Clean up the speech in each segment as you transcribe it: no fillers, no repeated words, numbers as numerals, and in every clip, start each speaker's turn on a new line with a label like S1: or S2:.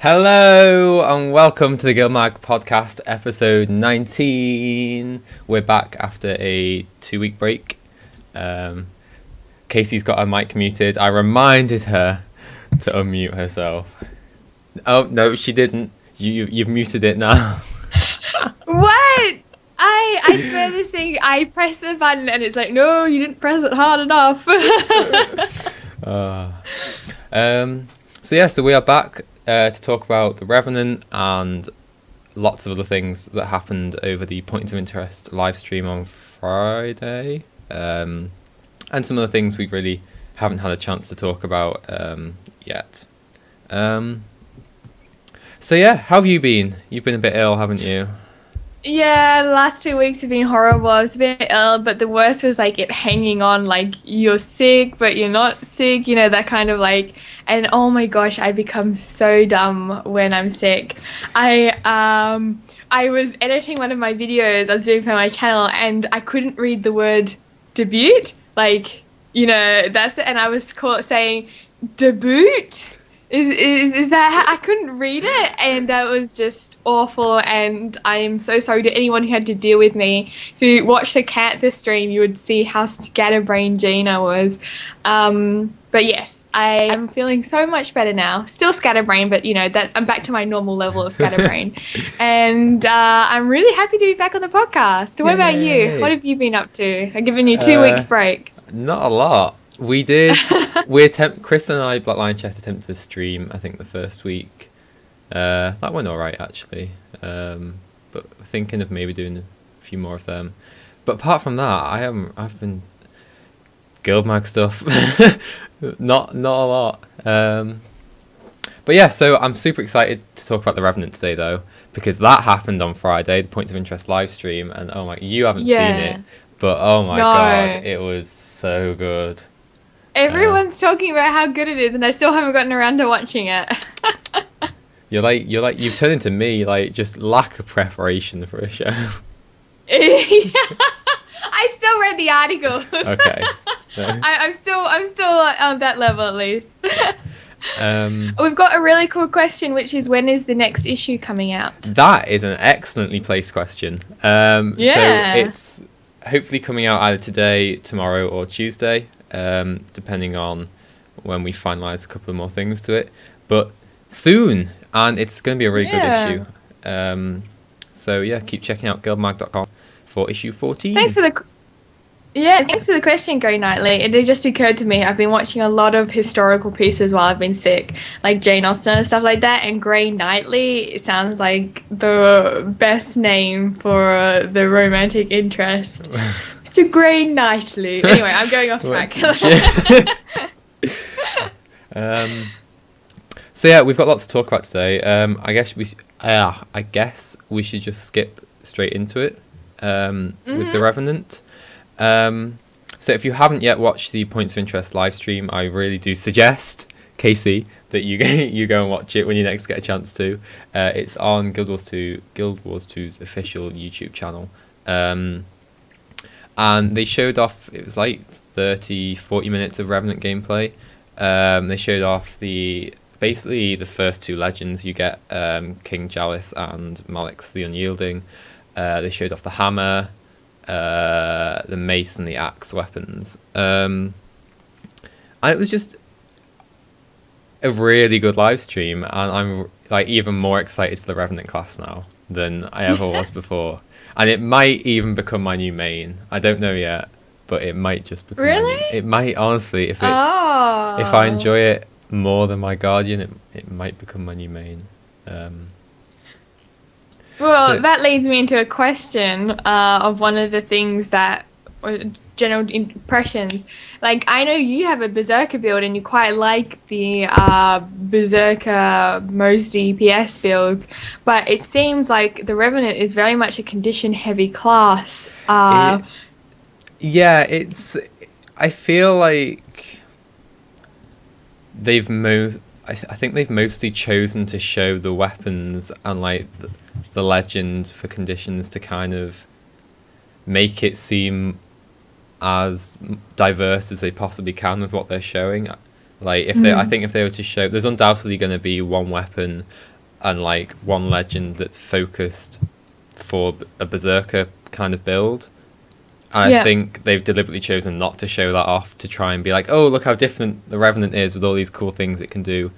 S1: Hello and welcome to the GuildMag podcast, episode 19. We're back after a 2-week break. Kaysee's got her mic muted. I reminded her to unmute herself. Oh no, she didn't. You've muted it now.
S2: What? I swear this thing, I pressed the button and it's like, no, you didn't press it hard enough.
S1: So we are back to talk about the Revenant and lots of other things that happened over the Points of Interest live stream on Friday, and some other things we really haven't had a chance to talk about yet. So yeah, how have you been? You've been a bit ill, haven't you?
S2: Yeah, the last 2 weeks have been horrible. I was a bit ill, but the worst was like it hanging on, like you're sick, but you're not sick, you know, that kind of like, and oh my gosh, I become so dumb when I'm sick. I was editing one of my videos I was doing for my channel and I couldn't read the word debut, like, you know, that's it, and I was saying debut. Is that how I couldn't read it, and that was just awful, and I am so sorry to anyone who had to deal with me. If you watched the stream, you would see how scatterbrained Gina was. But yes, I am feeling so much better now. Still scatterbrained, but you know that I'm back to my normal level of scatterbrain, and I'm really happy to be back on the podcast. What about you? What have you been up to? I've given you 2 weeks break.
S1: Not a lot. We did. Chris and I, Black Lion Chess, attempted to stream. I think the first week, that went all right actually. But thinking of maybe doing a few more of them. But apart from that, I've been GuildMag stuff. not a lot. But yeah, so I'm super excited to talk about the Revenant today though, because that happened on Friday, the Points of Interest live stream, and oh my, you haven't seen it, but oh my god, it was so good.
S2: Everyone's talking about how good it is, and I still haven't gotten around to watching it.
S1: You're like you've turned into me, like just lack of preparation for a show.
S2: I still read the articles.
S1: Okay. So.
S2: I'm still on that level at least. We've got a really cool question, which is when is the next issue coming out?
S1: That is an excellently placed question. So it's hopefully coming out either today, tomorrow, or Tuesday. Depending on when we finalise a couple of more things to it, but soon, and it's going to be a really good issue. So yeah, keep checking out guildmag.com for issue 14. Thanks for
S2: the question, Grey Knightley. It just occurred to me, I've been watching a lot of historical pieces while I've been sick, like Jane Austen and stuff like that, and Grey Knightley sounds like the best name for the romantic interest. Mr. Grey Knightley. Anyway, I'm going off track.
S1: So yeah, we've got lots to talk about today. I guess we should just skip straight into it with the Revenant. So if you haven't yet watched the Points of Interest live stream, I really do suggest, Kaysee, that you go and watch it when you next get a chance to. It's on Guild Wars 2's official YouTube channel. And they showed off, it was like 30-40 minutes of Revenant gameplay. They showed off basically the first two legends you get, King Jalis and Malix the Unyielding. They showed off the hammer, the mace and the axe weapons. And it was just a really good live stream, and I'm like even more excited for the Revenant class now than I ever was before. And it might even become my new main. I don't know yet, but it might just become.
S2: Really?
S1: It might, honestly, if I enjoy it more than my Guardian, it might become my new main.
S2: That leads me into a question of one of the things that general impressions. Like, I know you have a Berserker build and you quite like the Berserker most DPS builds, but it seems like the Revenant is very much a condition heavy class.
S1: Yeah, it's. I feel like I think they've mostly chosen to show the weapons and like the legend for conditions to kind of make it seem as diverse as they possibly can with what they're showing. Like if they, I think if they were to show, there's undoubtedly going to be one weapon and like one legend that's focused for a berserker kind of build. And I think they've deliberately chosen not to show that off to try and be like, oh, look how different the Revenant is with all these cool things it can do.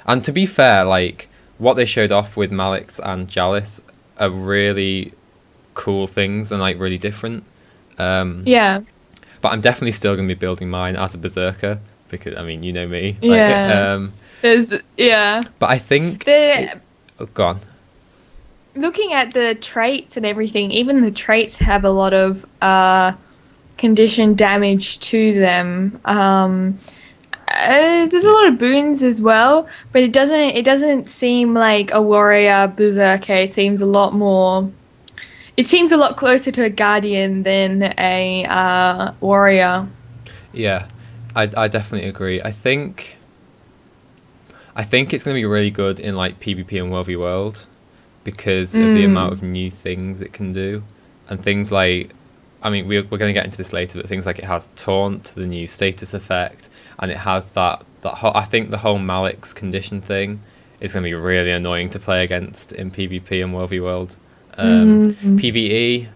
S1: And to be fair, like what they showed off with Malix and Jalis are really cool things and like really different.
S2: Yeah.
S1: But I'm definitely still going to be building mine as a berserker because, I mean, you know me.
S2: Yeah.
S1: But I think... go on.
S2: Looking at the traits and everything, even the traits have a lot of condition damage to them. There's a lot of boons as well, but it doesn't seem like a warrior berserker. It seems a lot closer to a guardian than a warrior.
S1: Yeah, I definitely agree. I think it's going to be really good in like PvP and World v World because of the amount of new things it can do, and things like, I mean, we're going to get into this later, but things like it has Taunt, the new status effect, and it has that whole, I think the whole Malix condition thing is going to be really annoying to play against in PvP and World v World. PvE,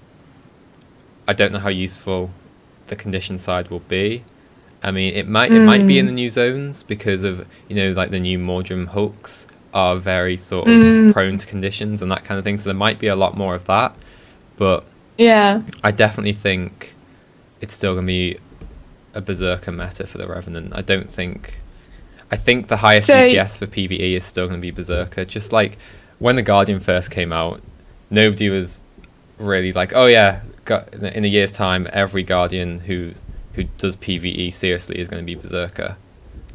S1: I don't know how useful the condition side will be. I mean, it might be in the new zones because of, you know, like the new Mordrum hooks are very sort of prone to conditions and that kind of thing, so there might be a lot more of that, but
S2: yeah,
S1: I definitely think it's still going to be a berserker meta for the Revenant. I think the highest DPS for PvE is still going to be berserker. Just like when the Guardian first came out, nobody was really like, oh yeah, in a year's time every Guardian who does PvE seriously is going to be berserker,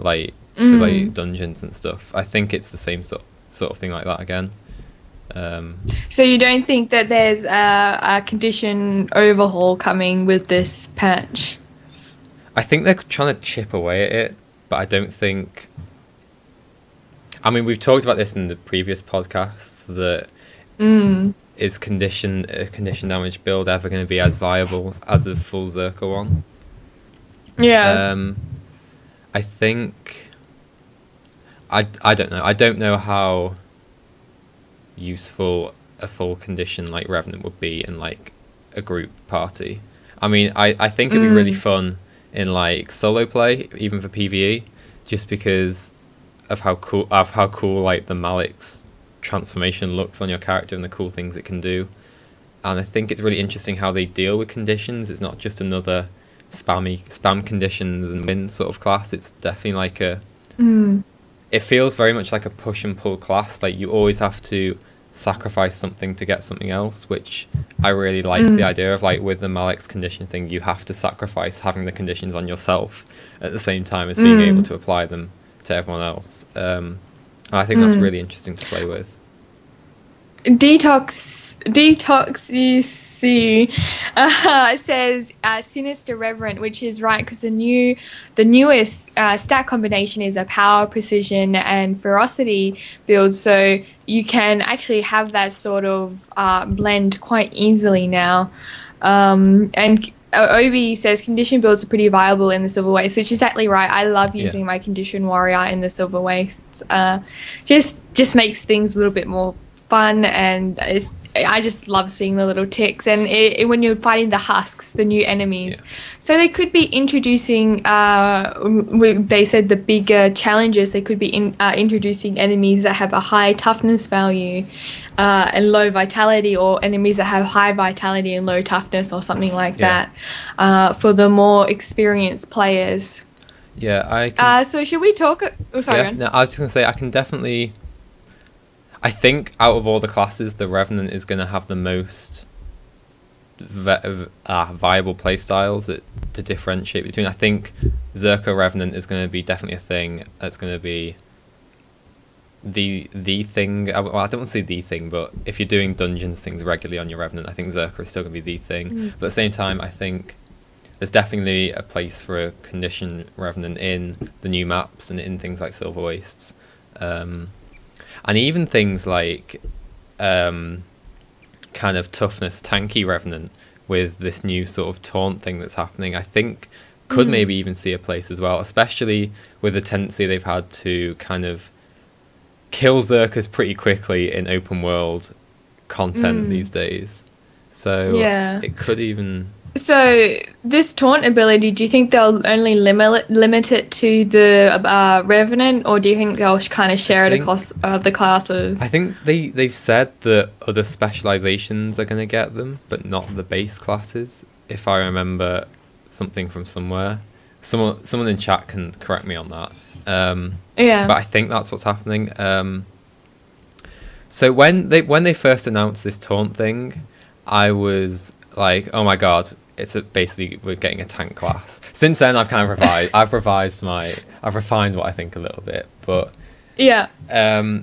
S1: like for like dungeons and stuff. I think it's the same sort of thing like that again.
S2: So you don't think that there's a condition overhaul coming with this patch?
S1: I think they're trying to chip away at it, but I don't think... I mean, we've talked about this in the previous podcasts, that is condition damage build ever going to be as viable as a full Zerker one?
S2: Yeah.
S1: I think... I don't know. I don't know how useful a full condition like Revenant would be in like a group party. I mean, I think it'd be really fun in like solo play, even for PvE, just because of how cool like the Malix transformation looks on your character and the cool things it can do. And I think it's really interesting how they deal with conditions. It's not just another spam conditions and win sort of class. It's definitely like a it feels very much like a push and pull class. Like you always have to sacrifice something to get something else, which I really like the idea of. Like with the Malix condition thing, you have to sacrifice having the conditions on yourself at the same time as being able to apply them to everyone else. And I think that's really interesting to play with.
S2: Says Sinister Reverent, which is right, because the newest stat combination is a power, precision, and ferocity build, so you can actually have that sort of blend quite easily now. And Obi says condition builds are pretty viable in the Silver Wastes, which is exactly right. I love using my condition warrior in the Silver Wastes. Just makes things a little bit more fun, and I just love seeing the little ticks, and when you're fighting the husks, the new enemies. So they could be introducing, they said the bigger challenges, they could be introducing enemies that have a high toughness value and low vitality, or enemies that have high vitality and low toughness, or something like that, for the more experienced players.
S1: Yeah,
S2: so should we talk... Oh, sorry.
S1: No, I was just going to say, I can definitely... I think out of all the classes, the Revenant is going to have the most viable playstyles to differentiate between. I think Zerker Revenant is going to be definitely a thing. That's going to be the thing. Well, I don't want to say the thing, but if you're doing dungeons things regularly on your Revenant, I think Zerker is still going to be the thing. But at the same time, I think there's definitely a place for a condition Revenant in the new maps and in things like Silver Wastes. And even things like kind of toughness tanky Revenant with this new sort of taunt thing that's happening, I think could maybe even see a place as well, especially with the tendency they've had to kind of kill Zerkers pretty quickly in open world content these days. So
S2: Yeah.
S1: it could even...
S2: So this taunt ability, do you think they'll only limit it to the Revenant, or do you think they'll kind of share it across the classes?
S1: I think they've said that other specializations are going to get them, but not the base classes. If I remember something from somewhere, someone in chat can correct me on that.
S2: Yeah.
S1: But I think that's what's happening. So when they first announced this taunt thing, I was like, oh my god, basically we're getting a tank class. Since then, I've kind of I've refined what I think a little bit, but
S2: yeah.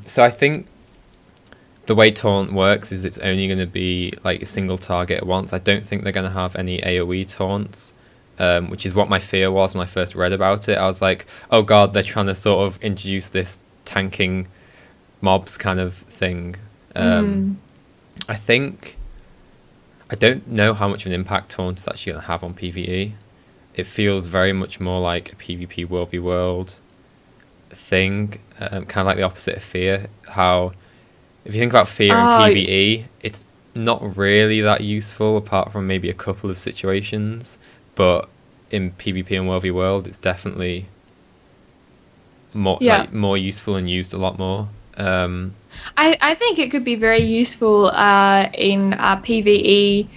S1: So I think the way taunt works is it's only going to be like a single target at once. I don't think they're going to have any AoE taunts, which is what my fear was when I first read about it. I was like, oh god, they're trying to sort of introduce this tanking mobs kind of thing. I don't know how much of an impact taunt is actually going to have on PvE. It feels very much more like a PvP world v world thing, kind of like the opposite of fear. How, if you think about fear in PvE, it's not really that useful apart from maybe a couple of situations, but in PvP and world v world, it's definitely more more useful and used a lot more.
S2: I think it could be very useful in PvE,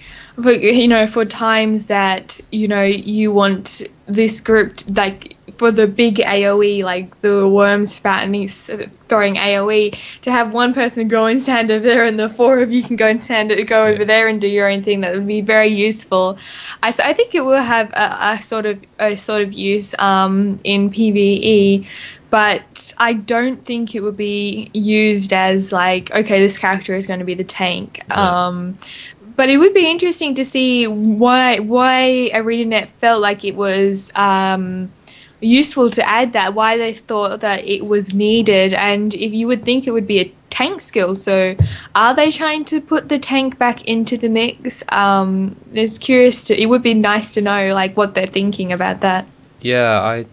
S2: for times that you want this group like for the big AoE, like the worm spat and he's throwing AoE, to have one person go and stand over there and the four of you can go and go over there and do your own thing. That would be very useful. I think it will have a sort of use in PvE. But I don't think it would be used as like, okay, this character is going to be the tank. Yeah. But it would be interesting to see why ArenaNet felt like it was useful to add that, why they thought that it was needed, and if you would think it would be a tank skill. So are they trying to put the tank back into the mix? It would be nice to know like what they're thinking about that.
S1: Yeah,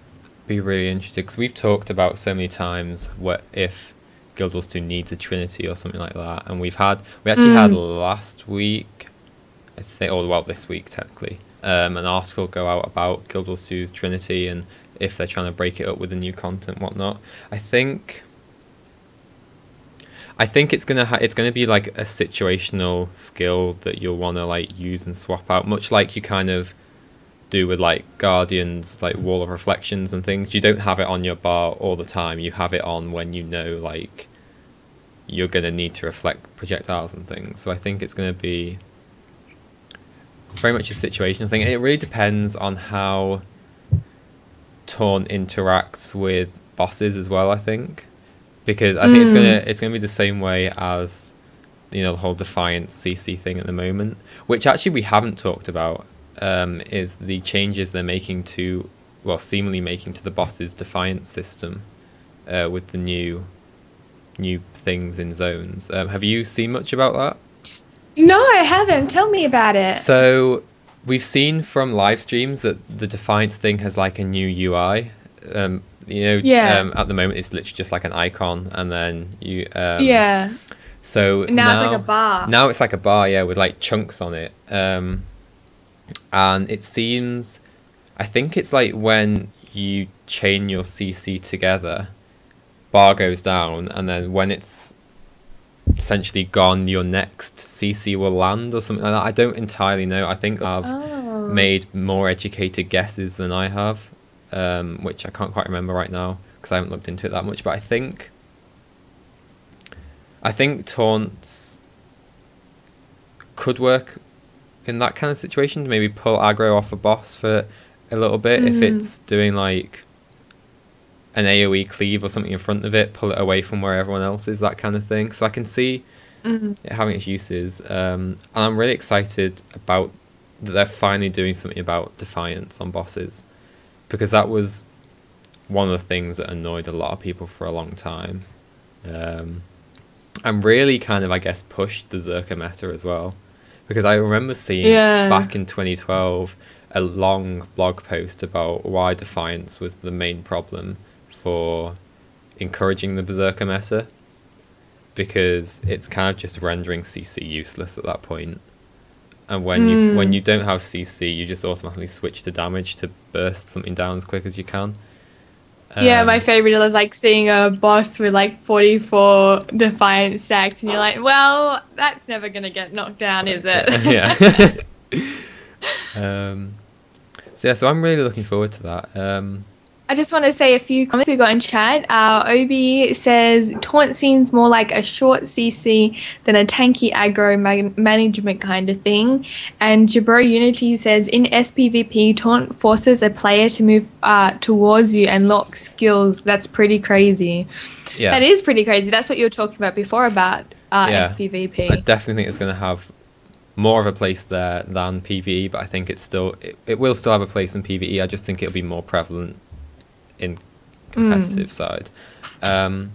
S1: be really interested, because we've talked about so many times what if Guild Wars 2 needs a Trinity or something like that, and we actually had last week, I think, or well this week technically, an article go out about Guild Wars 2's Trinity and if they're trying to break it up with the new content and whatnot. I think it's gonna be like a situational skill that you'll want to like use and swap out, much like you kind of do with like Guardians, like Wall of Reflections and things. You don't have it on your bar all the time. You have it on when like you're gonna need to reflect projectiles and things. So I think it's gonna be very much a situational thing. It really depends on how Taunt interacts with bosses as well, I think, because I think it's gonna be the same way as the whole Defiance CC thing at the moment, which actually we haven't talked about. Is the changes they're making seemingly making to the boss's Defiance system with the new things in zones. Have you seen much about that?
S2: No, I haven't. Tell me about it.
S1: So we've seen from live streams that the Defiance thing has like a new UI. At the moment it's literally just like an icon, and then you so
S2: now it's like a bar.
S1: Now it's like a bar, yeah, with like chunks on it. And it seems, I think it's like when you chain your CC together, bar goes down, and then when it's essentially gone, your next CC will land or something like that. I don't entirely know. I think I've made more educated guesses than I have, which I can't quite remember right now because I haven't looked into it that much. But I think taunts could work in that kind of situation, to maybe pull aggro off a boss for a little bit. If it's doing like an AoE cleave or something in front of it, pull it away from where everyone else is, that kind of thing. So I can see it having its uses, and I'm really excited about that they're finally doing something about Defiance on bosses, because that was one of the things that annoyed a lot of people for a long time, and really kind of, I guess, pushed the Zerka meta as well. Because I remember seeing back in 2012 a long blog post about why Defiance was the main problem for encouraging the Berserker meta. because it's kind of just rendering CC useless at that point. And when you don't have CC, you just automatically switch to damage to burst something down as quick as you can.
S2: Yeah, my favorite is like seeing a boss with like 44 Defiant stacks, and you're like, well, that's never gonna get knocked down, is it?
S1: Yeah. So I'm really looking forward to that.
S2: I just want to say a few comments we got in chat. Obi says taunt seems more like a short CC than a tanky aggro management kind of thing. And Jabro Unity says in SPVP, taunt forces a player to move towards you and lock skills. That's pretty crazy.
S1: Yeah,
S2: that is pretty crazy. That's what you were talking about before about SPVP.
S1: I definitely think it's going to have more of a place there than PvE, but I think it will still have a place in PvE. I just think it'll be more prevalent in competitive side.
S2: It's a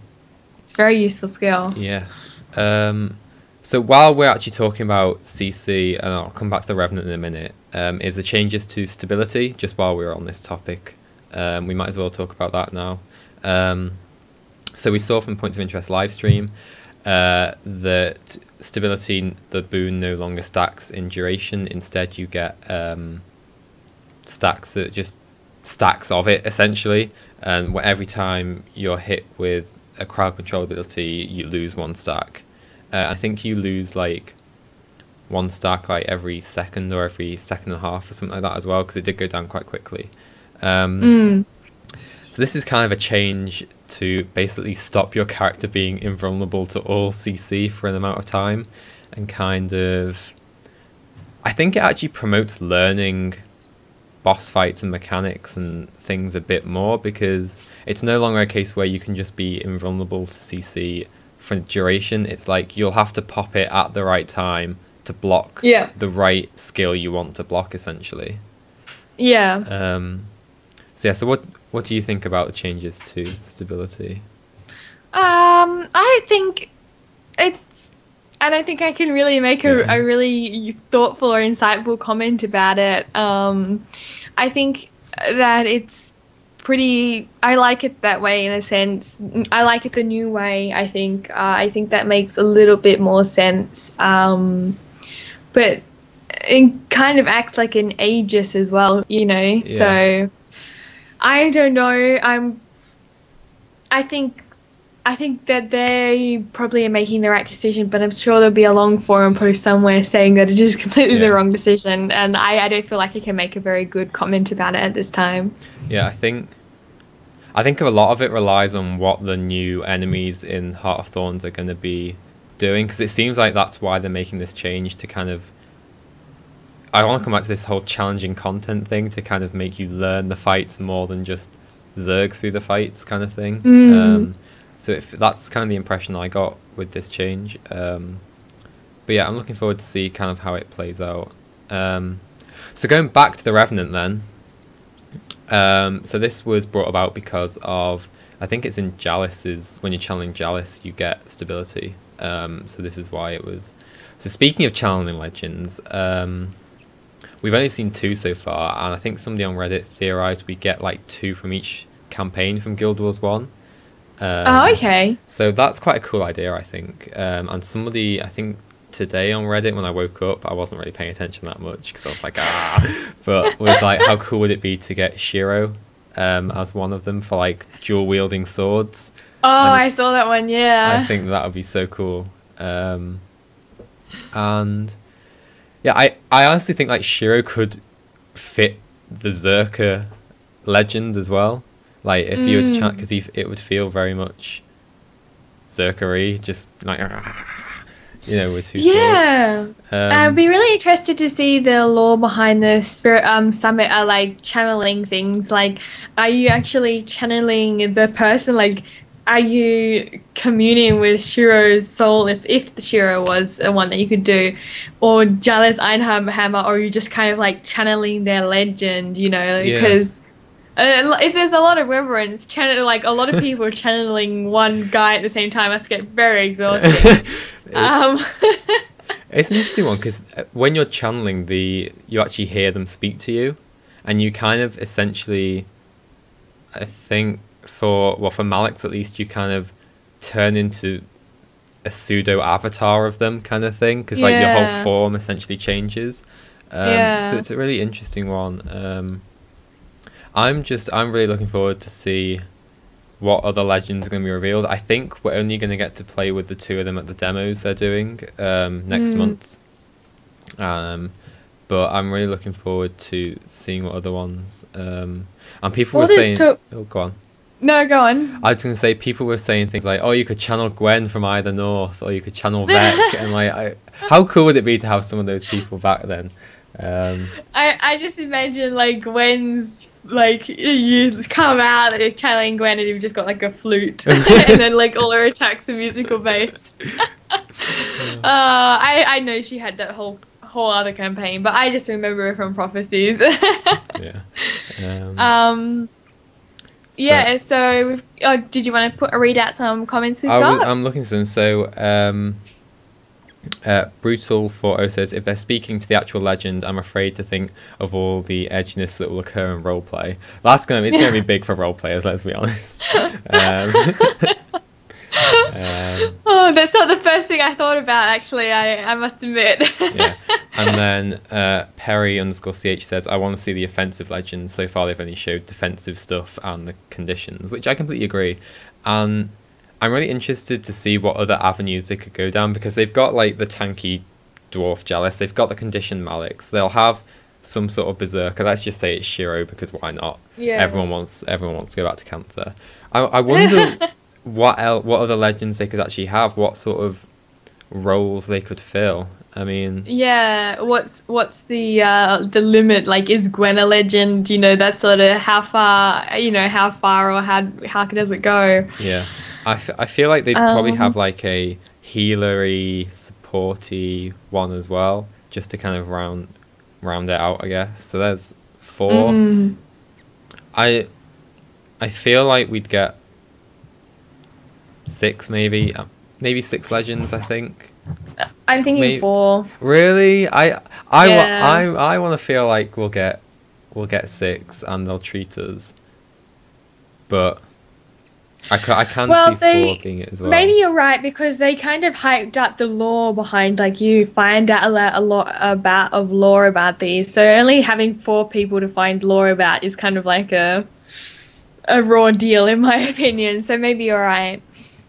S2: very useful skill.
S1: Yes. So while we're actually talking about CC, and I'll come back to the Revenant in a minute, is the changes to stability, just while we're on this topic. We might as well talk about that now. So we saw from Points of Interest livestream that stability, the boon no longer stacks in duration. Instead you get stacks that just stacks of it essentially, and every time you're hit with a crowd control ability you lose one stack. I think you lose like one stack like every second or every second and a half or something like that as well, because it did go down quite quickly. So this is kind of a change to basically stop your character being invulnerable to all CC for an amount of time, and kind of, I think it actually promotes learning boss fights and mechanics and things a bit more, because it's no longer a case where you can just be invulnerable to CC for duration. It's like you'll have to pop it at the right time to block the right skill you want to block essentially. So what do you think about the changes to stability?
S2: I think I don't think I can really make a really thoughtful or insightful comment about it. I think that it's pretty, I like it that way in a sense. I like it the new way, I think. I think that makes a little bit more sense. But it kind of acts like an Aegis as well, you know? Yeah. So, I don't know. I think that they probably are making the right decision, but I'm sure there'll be a long forum post somewhere saying that it is completely the wrong decision, and I don't feel like I can make a very good comment about it at this time. Yeah,
S1: I think a lot of it relies on what the new enemies in Heart of Thorns are going to be doing, because it seems like that's why they're making this change, to kind of, I want to come back to this whole challenging content thing, to kind of make you learn the fights more than just zerg through the fights kind of thing. So if that's kind of the impression I got with this change. But yeah, I'm looking forward to see kind of how it plays out. So going back to the Revenant then. So this was brought about because of, I think it's in Jalis, when you're channeling Jalis, you get stability. So this is why it was. So speaking of channeling legends, we've only seen 2 so far, and I think somebody on Reddit theorized we get like 2 from each campaign from Guild Wars 1.
S2: Okay.
S1: So that's quite a cool idea, I think. And somebody, I think today on Reddit when I woke up, I wasn't really paying attention that much because I was like, but was like, how cool would it be to get Shiro as one of them for like dual wielding swords?
S2: Oh, I saw that one. Yeah.
S1: I think that would be so cool. And yeah, I honestly think like Shiro could fit the Zerka legend as well. Like if you were to chant, because it would feel very much Zerkery, just like, you know, with 2 swords.
S2: I'd be really interested to see the lore behind this summit, like channeling things. Like, are you actually channeling the person? Like, are you communing with Shiro's soul, if the Shiro was the one that you could do, or Jalis Einhammer, or are you just kind of like channeling their legend, you know? Because if there's a lot of reverence, like a lot of people channeling one guy at the same time must get very exhausting.
S1: It's an interesting one, because when you're channeling, you actually hear them speak to you, and you kind of essentially, I think, for Malix at least, you kind of turn into a pseudo avatar of them kind of thing, because like your whole
S2: Yeah.
S1: form essentially changes.
S2: Yeah.
S1: So it's a really interesting one. I'm really looking forward to see what other legends are going to be revealed. I think we're only going to get to play with the two of them at the demos they're doing next month. But I'm really looking forward to seeing what other ones. And people were saying, "Oh, go on."
S2: No, go on.
S1: I was going to say, people were saying things like, "Oh, you could channel Gwen from either North, or you could channel Vec," and like, how cool would it be to have some of those people back then?
S2: I just imagine like Gwen's like you come out like channeling Gwen and you've just got like a flute and then like all her attacks are musical based. I know she had that whole other campaign, but I just remember her from Prophecies.
S1: Yeah.
S2: Yeah. So we've, did you want to read out some comments we've got?
S1: I'm looking for them. So Brutal 40 says, if they're speaking to the actual legend, I'm afraid to think of all the edginess that will occur in roleplay. It's gonna be big for role players, let's be honest.
S2: Oh, that's not the first thing I thought about, actually, I must admit.
S1: Yeah. And then Perry_CH says, I want to see the offensive legends. So far they've only showed defensive stuff and the conditions, which I completely agree. And I'm really interested to see what other avenues they could go down, because they've got like the tanky dwarf Jealous, they've got the conditioned Maliks, they'll have some sort of berserker. Let's just say it's Shiro, because why not?
S2: Yeah.
S1: Everyone wants to go back to Cantha. I wonder what other legends they could actually have, what sort of roles they could fill. I mean,
S2: yeah, what's the limit? Like, is Gwen a legend? You know, that sort of how far or how does it go?
S1: Yeah. I feel like they'd probably have like a healery, supporty one as well, just to kind of round it out, I guess. So there's 4. I feel like we'd get 6, maybe 6 legends. I think.
S2: I'm thinking 4.
S1: Really, I
S2: Yeah.
S1: want to feel like we'll get 6, and they'll treat us, but. I can see 4 being it as well.
S2: Maybe you're right, because they kind of hyped up the lore behind, like, you find out a lot of lore about these. So only having 4 people to find lore about is kind of like a raw deal, in my opinion. So maybe you're right.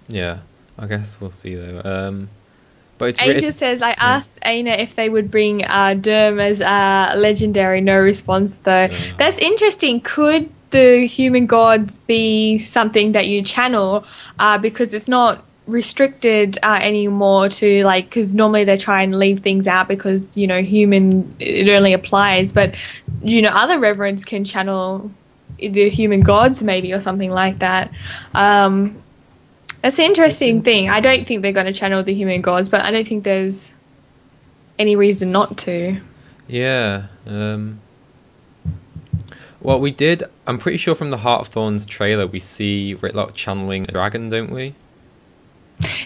S1: Yeah, I guess we'll see though. But
S2: Angel says, I asked Aina if they would bring Derm as legendary. No response though. That's interesting. Could the human gods be something that you channel, because it's not restricted anymore to, like, because normally they try and leave things out because, you know, human, it only applies, but, you know, other reverends can channel the human gods maybe, or something like that. That's an interesting thing. I don't think they're going to channel the human gods, but I don't think there's any reason not to.
S1: Yeah. Well, we did. I'm pretty sure from the Heart of Thorns trailer, we see Ritlock channeling a dragon, don't we?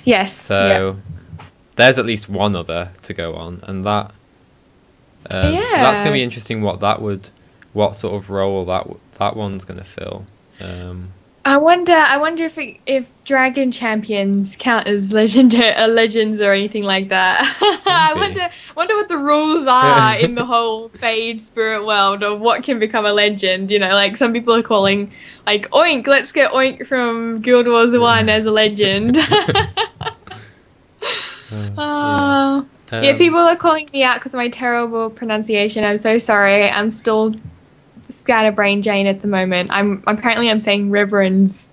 S2: Yes.
S1: So there's at least one other to go on, and that. So that's going to be interesting. What sort of role that one's going to fill.
S2: I wonder if dragon champions count as legends or anything like that. I wonder what the rules are in the whole Fade spirit world of what can become a legend. You know, like some people are calling, like, Oink, let's get Oink from Guild Wars 1 as a legend. Yeah, people are calling me out because of my terrible pronunciation. I'm so sorry. I'm still scatterbrain Jane at the moment. I'm saying reverends.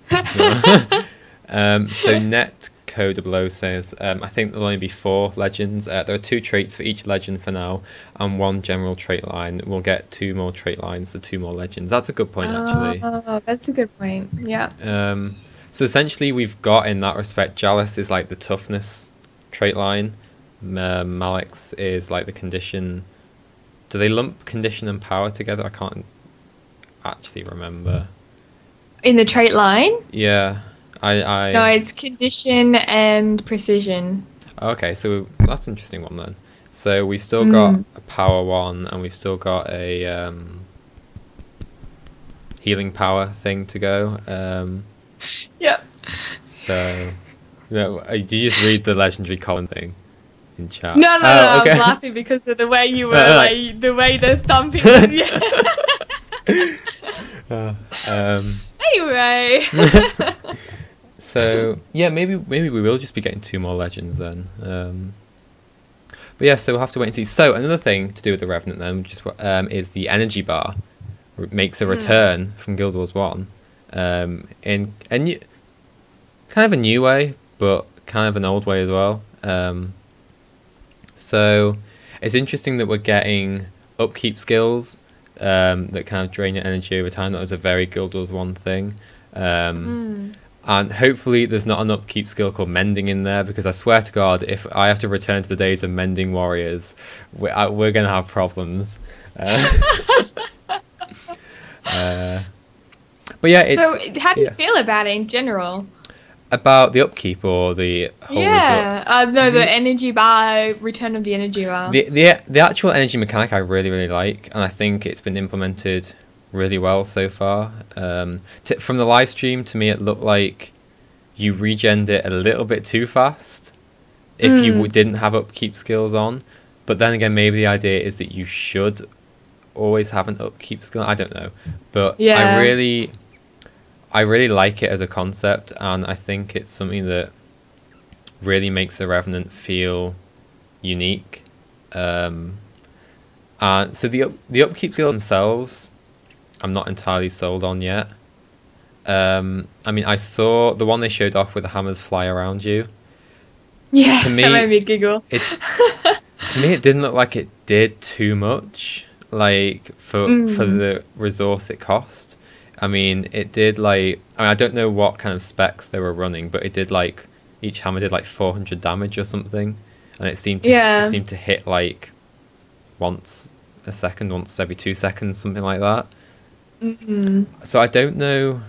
S1: So net code below says, I think there'll only be 4 legends. There are 2 traits for each legend for now, and 1 general trait line. We'll get 2 more trait lines, so 2 more legends. That's a good point, actually.
S2: Oh, that's a good point. Yeah.
S1: So essentially, we've got, in that respect, Jealous is like the toughness trait line. Maliks is like the condition. Do they lump condition and power together? I can't actually remember.
S2: In the trait line?
S1: Yeah.
S2: No, it's condition and precision.
S1: Okay, so that's an interesting one then. So we've still got a power one, and we've still got a healing power thing to go.
S2: Yep.
S1: So No, did you just read the legendary column thing in chat?
S2: No, no, no.
S1: Oh, okay.
S2: I was laughing because of the way you were,
S1: Like-
S2: the way the thumping. Anyway.
S1: So yeah, maybe we will just be getting 2 more legends then. But yeah, so we'll have to wait and see. So another thing to do with the Revenant then, just is the energy bar makes a return from Guild Wars 1, in a new, kind of a new way, but kind of an old way as well. So it's interesting that we're getting upkeep skills that kind of drain your energy over time. That was a very Guild Wars 1 thing. And hopefully there's not an upkeep skill called mending in there, because I swear to God, if I have to return to the days of mending warriors, we're going to have problems. But yeah, it's...
S2: So how do you feel about it in general?
S1: About the upkeep or the whole result?
S2: No, the energy bar, return of the energy bar.
S1: The actual energy mechanic I really, really like, and I think it's been implemented really well so far. From the live stream, to me it looked like you regened it a little bit too fast if you didn't have upkeep skills on. But then again, maybe the idea is that you should always have an upkeep skill. I don't know, but
S2: Yeah.
S1: I really like it as a concept, and I think it's something that really makes the Revenant feel unique. And so the upkeep skills themselves, I'm not entirely sold on yet. I mean, I saw the one they showed off with the hammers fly around you.
S2: Yeah,
S1: To me,
S2: that made me giggle.
S1: To me, it didn't look like it did too much, like for the resource it cost. I mean, it did like, I mean, I don't know what kind of specs they were running, but it did like, each hammer did like 400 damage or something, and it seemed to hit like once a second, once every 2 seconds, something like that. So I don't know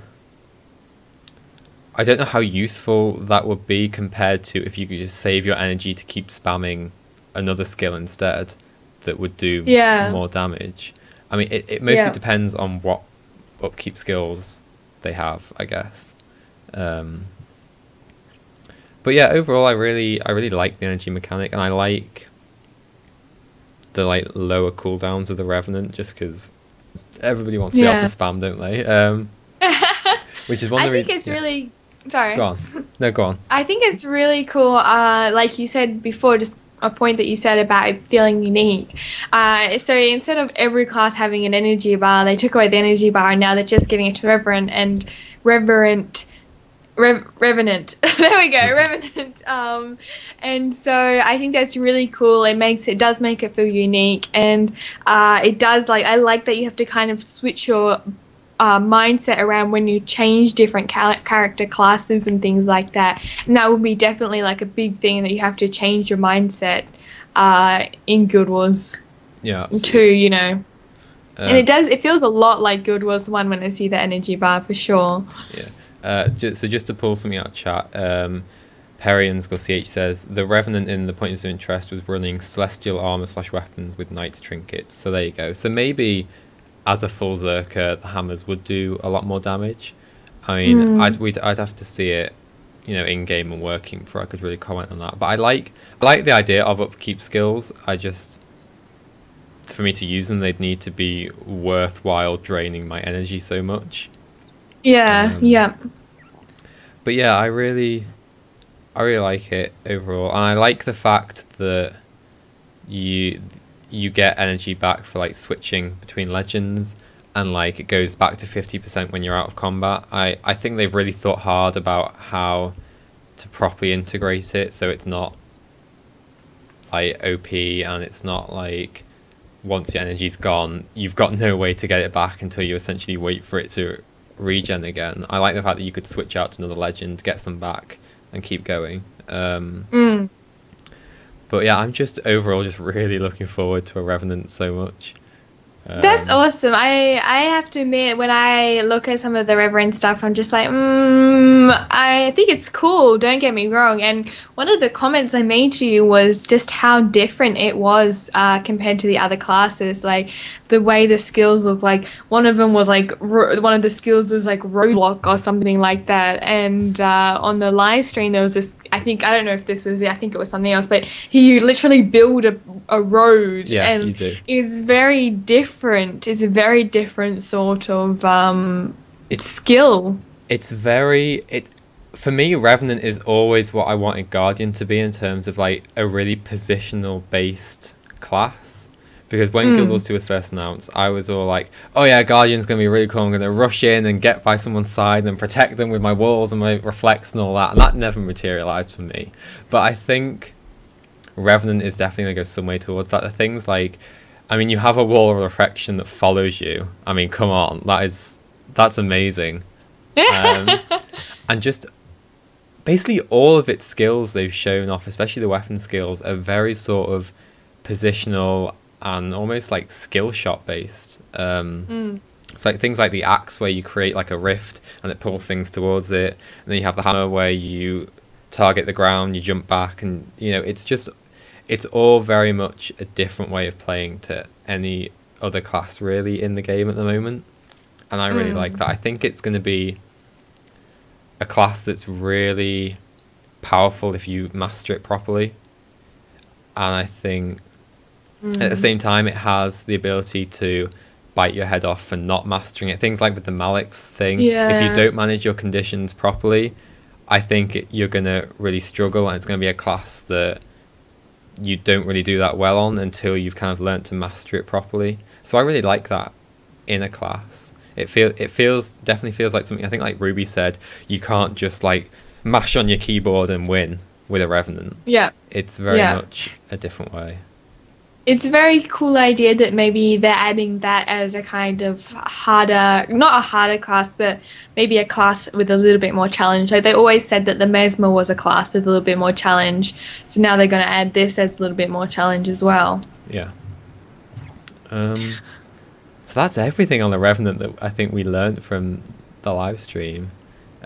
S1: how useful that would be compared to if you could just save your energy to keep spamming another skill instead that would do more damage. I mean, it mostly depends on what upkeep skills they have, I guess. But yeah, overall I really like the energy mechanic, and I like the like lower cooldowns of the Revenant, just because everybody wants to be able to spam, don't they? Which is one of the reasons. I think
S2: it's really... Sorry.
S1: Go on. No, go on.
S2: I think it's really cool, like you said before, just a point that you said about it feeling unique. So instead of every class having an energy bar, they took away the energy bar, and now they're just giving it to Revenant. Revenant. There we go, Revenant. And so I think that's really cool. It does make it feel unique, and it does, like, I like that you have to kind of switch your mindset around when you change different character classes and things like that. And that would be definitely like a big thing, that you have to change your mindset in Guild Wars 2, you know. And it feels a lot like Guild Wars 1 when I see the energy bar, for sure.
S1: Yeah. So just to pull something out of chat, Perry_CH says the Revenant in the points of interest was running celestial armor / weapons with Knight's trinkets. So there you go. So maybe as a full Zerker, the hammers would do a lot more damage. I mean, I'd have to see it, you know, in game and working before I could really comment on that. But I like the idea of upkeep skills. For me to use them, they'd need to be worthwhile draining my energy so much.
S2: Yeah,
S1: But yeah, I really like it overall, and I like the fact that you get energy back for like switching between legends, and like it goes back to 50% when you're out of combat. I think they've really thought hard about how to properly integrate it, so it's not like OP, and it's not like once your energy's gone, you've got no way to get it back until you essentially wait for it to regen again. I like the fact that you could switch out to another legend, get some back, and keep going. But yeah, I'm just overall just really looking forward to a Revenant so much.
S2: That's awesome. I have to admit, when I look at some of the Revenant stuff, I'm just like, I think it's cool, don't get me wrong. And one of the comments I made to you was just how different it was compared to the other classes. Like the way the skills look, like one of them was like, one of the skills was like roadblock or something like that. And on the live stream, there was this I think, I don't know if this was it, I think it was something else, but you literally build a road,
S1: Yeah,
S2: and
S1: you do.
S2: it's very different. It's a very different sort of
S1: It's
S2: skill.
S1: it's very it for me. Revenant is always what I wanted Guardian to be in terms of like a really positional based class. Because when Guild Wars 2 was first announced, I was all like, oh yeah, Guardian's going to be really cool. I'm going to rush in and get by someone's side and protect them with my walls and my reflex and all that. And that never materialized for me. But I think Revenant is definitely going to go some way towards that. The things like, I mean, you have a wall of reflection that follows you. I mean, come on, that's amazing. And just basically all of its skills they've shown off, especially the weapon skills, are very sort of positional and almost like skill shot based. It's like things like the axe where you create like a rift and it pulls things towards it, and then you have the hammer where you target the ground, you jump back, and you know, it's all very much a different way of playing to any other class really in the game at the moment, and I really like that. I think it's going to be a class that's really powerful if you master it properly, and I think at the same time, it has the ability to bite your head off for not mastering it. Things like with the Malik's thing, if you don't manage your conditions properly, I think you're going to really struggle, and it's going to be a class that you don't really do that well on until you've kind of learnt to master it properly. So I really like that in a class. It definitely feels like something, I think like Ruby said, you can't just like mash on your keyboard and win with a Revenant.
S2: Yeah.
S1: It's very much a different way.
S2: It's a very cool idea that maybe they're adding that as a kind of harder, not a harder class, but maybe a class with a little bit more challenge. Like they always said that the Mesmer was a class with a little bit more challenge. So now they're going to add this as a little bit more challenge as well.
S1: Yeah. So that's everything on the Revenant that I think we learned from the live stream.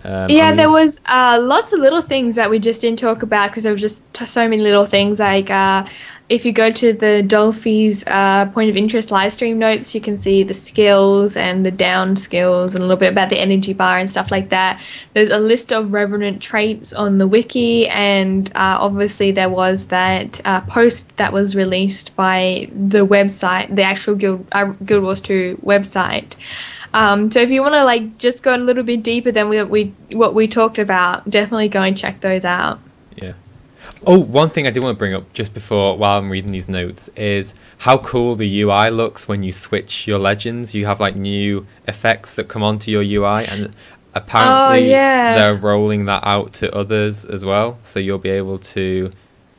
S2: There was lots of little things that we just didn't talk about because there were just so many little things. Like if you go to the Dolphy's point of interest live stream notes, you can see the skills and the down skills and a little bit about the energy bar and stuff like that. There's a list of Revenant traits on the wiki, and obviously there was that post that was released by the website, the actual Guild Wars 2 website. So if you want to like just go a little bit deeper than what we talked about, definitely go and check those out.
S1: Yeah. Oh, one thing I do want to bring up just before, while I'm reading these notes, is how cool the UI looks when you switch your legends. You have like new effects that come onto your UI, and apparently they're rolling that out to others as well. So you'll be able to.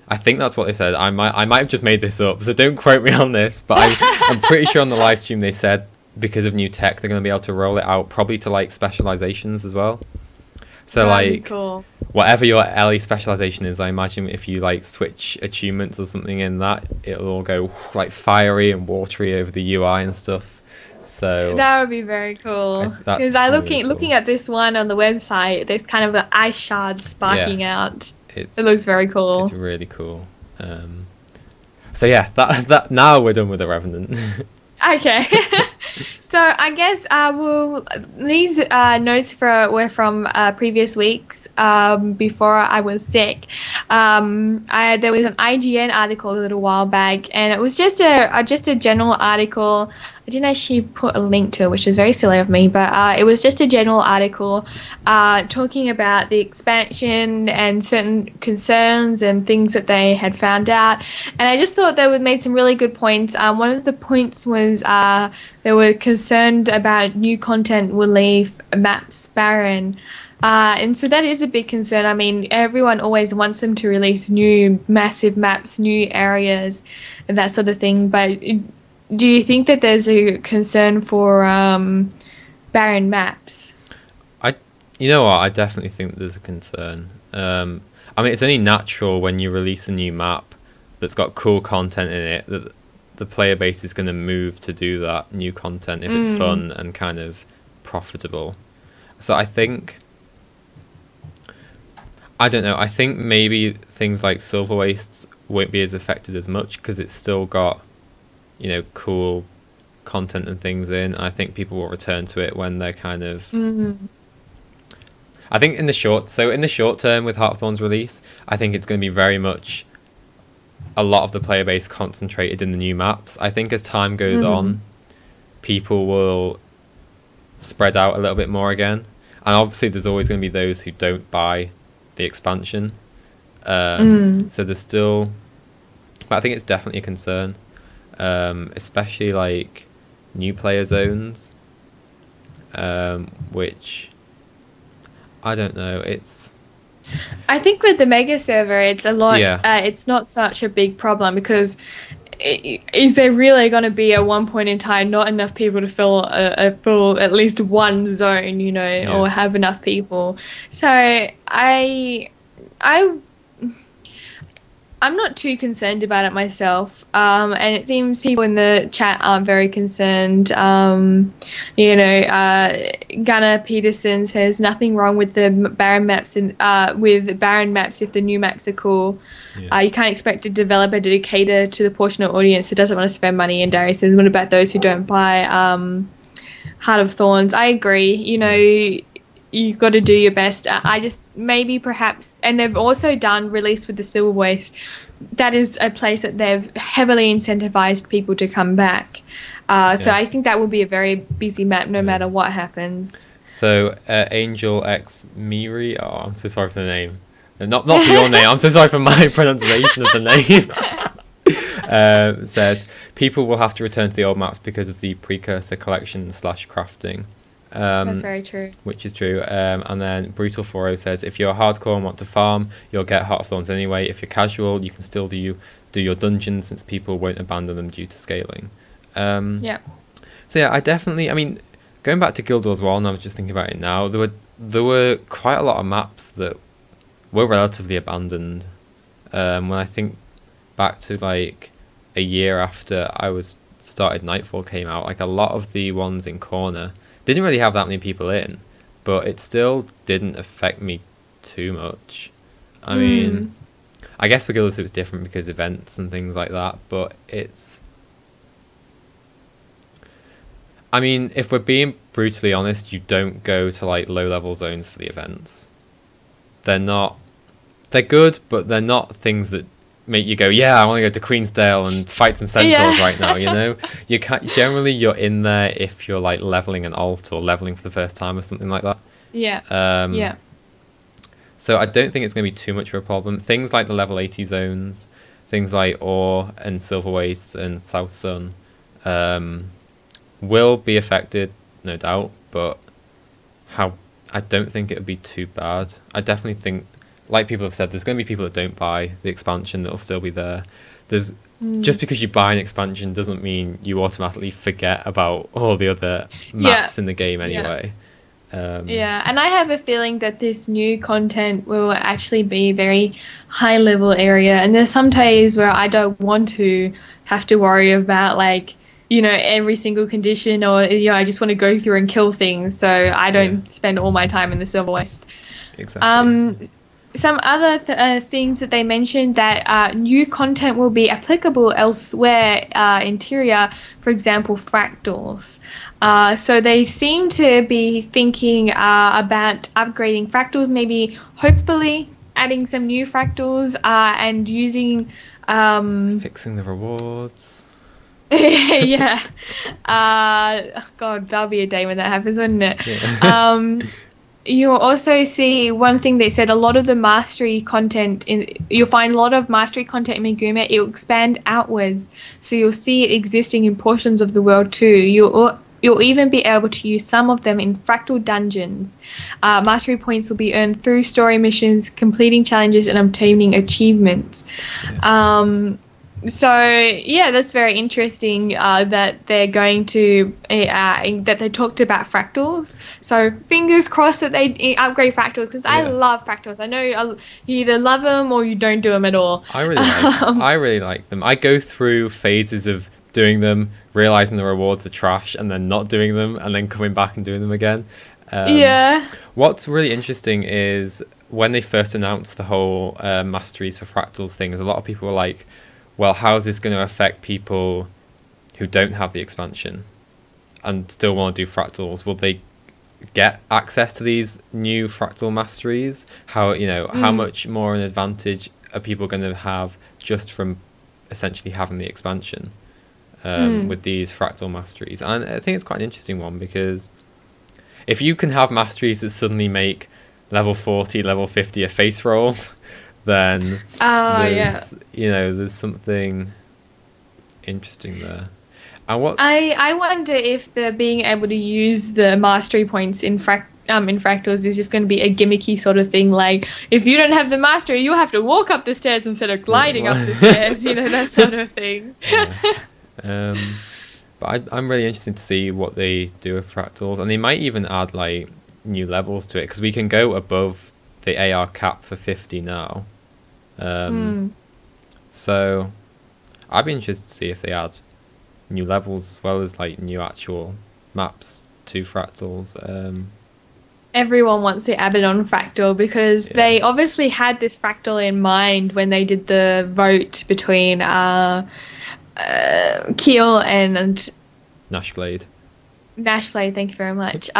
S1: I think that's what they said. I might have just made this up, so don't quote me on this. But I'm pretty sure on the live stream they said because of new tech they're going to be able to roll it out probably to like specializations as well. So
S2: that'd
S1: like
S2: be cool.
S1: Whatever your LE specialization is, I imagine if you like switch achievements or something in that, it'll all go like fiery and watery over the UI and stuff. So
S2: that would be very cool. Because looking at this one on the website, there's kind of an ice shard sparking out. It looks very cool.
S1: It's really cool. So yeah, that now we're done with the Revenant.
S2: Okay. So I guess these notes were from previous weeks before I was sick. There was an IGN article a little while back, and it was just a general article. I didn't actually put a link to it, which is very silly of me, but it was just a general article talking about the expansion and certain concerns and things that they had found out. And I just thought they made some really good points. One of the points was they were concerned about new content will leave maps barren. And so that is a big concern. I mean, everyone always wants them to release new massive maps, new areas, and that sort of thing. But do you think that there's a concern for barren maps?
S1: You know what? I definitely think there's a concern. I mean, it's only natural when you release a new map that's got cool content in it that the player base is going to move to do that new content if it's fun and kind of profitable. So I think, I don't know, I think maybe things like Silver Wastes won't be as affected as much because it's still got, you know, cool content and things in. I think people will return to it when they're kind of I think in the short term with Heart of Thorn's release, I think it's going to be very much a lot of the player base concentrated in the new maps. I think as time goes on, people will spread out a little bit more again, and obviously there's always going to be those who don't buy the expansion. So there's still, but I think it's definitely a concern, especially like new player zones, which I don't know.
S2: I think with the mega server, it's a lot.
S1: Yeah.
S2: It's not such a big problem because is there really going to be at one point in time not enough people to fill a full at least one zone, you know, or have enough people? So I'm not too concerned about it myself, and it seems people in the chat aren't very concerned. You know, Gunnar Peterson says nothing wrong with the Baron maps with Baron maps if the new maps are cool. You can't expect a developer to cater to the portion of audience that doesn't want to spend money. And Darius says, what about those who don't buy Heart of Thorns? I agree. You know, you've got to do your best. I just maybe perhaps, and they've also done release with the Silver Waste. That is a place that they've heavily incentivized people to come back. So I think that will be a very busy map no matter what happens.
S1: So Angel X Miri, oh, I'm so sorry for the name. Not for your name. I'm so sorry for my pronunciation of the name. Said people will have to return to the old maps because of the precursor collection / crafting.
S2: That's very true.
S1: Which is true. And then Brutal 40 says, if you're hardcore and want to farm, you'll get Heart of Thorns anyway. If you're casual, you can still do your dungeons since people won't abandon them due to scaling. So yeah, I mean, going back to Guild Wars 1, I was just thinking about it now. There were quite a lot of maps that were relatively abandoned. When I think back to like a year after Nightfall came out, like a lot of the ones in Corner didn't really have that many people in, but it still didn't affect me too much. I mean, I guess for Guild Wars it was different because events and things like that, but I mean, if we're being brutally honest, you don't go to like low level zones for the events. They're good, but they're not things that make you go, yeah, I want to go to Queensdale and fight some centaurs right now, you know? You can't, generally you're in there if you're like leveling an alt or leveling for the first time or something like that. So I don't think it's going to be too much of a problem. Things like the level 80 zones, things like Ore and Silver Wastes and South Sun will be affected, no doubt, but I don't think it would be too bad. I definitely think, like people have said, there's going to be people that don't buy the expansion that'll still be there. Just because you buy an expansion doesn't mean you automatically forget about all the other maps in the game anyway.
S2: And I have a feeling that this new content will actually be a very high level area, and there's some days where I don't want to have to worry about like, you know, every single condition, or, you know, I just want to go through and kill things, so I don't spend all my time in the Silver West.
S1: Exactly.
S2: Some other things that they mentioned, that new content will be applicable elsewhere, interior, for example, fractals. So they seem to be thinking about upgrading fractals, maybe hopefully adding some new fractals and using...
S1: fixing the rewards.
S2: God, that'll be a day when that happens, wouldn't it? You'll also see one thing they said, a lot of the mastery content you'll find a lot of mastery content in Megumi. It will expand outwards, so you'll see it existing in portions of the world too. You'll even be able to use some of them in fractal dungeons. Mastery points will be earned through story missions, completing challenges and obtaining achievements. So yeah, that's very interesting that they're going to that they talked about fractals. So fingers crossed that they upgrade fractals, because I love fractals. I know you either love them or you don't do them at all.
S1: I really like them. I go through phases of doing them, realizing the rewards are trash, and then not doing them, and then coming back and doing them again. What's really interesting is when they first announced the whole masteries for fractals thing, a lot of people were like, well, how is this going to affect people who don't have the expansion and still want to do fractals? Will they get access to these new fractal masteries, how how much more an advantage are people going to have just from essentially having the expansion with these fractal masteries. And I think it's quite an interesting one, because if you can have masteries that suddenly make level 40, level 50 a face roll, then there's something interesting there. And what
S2: I wonder if the being able to use the mastery points in fractals is just going to be a gimmicky sort of thing, like if you don't have the mastery, you have to walk up the stairs instead of gliding up the stairs, that sort of thing.
S1: But I'm really interested to see what they do with fractals, and they might even add like new levels to it, because we can go above the AR cap for 50 now. So I'd be interested to see if they add new levels as well as like new actual maps to fractals.
S2: Everyone wants the Abaddon fractal, because they obviously had this fractal in mind when they did the vote between Keel and
S1: Nashblade.
S2: Thank you very much.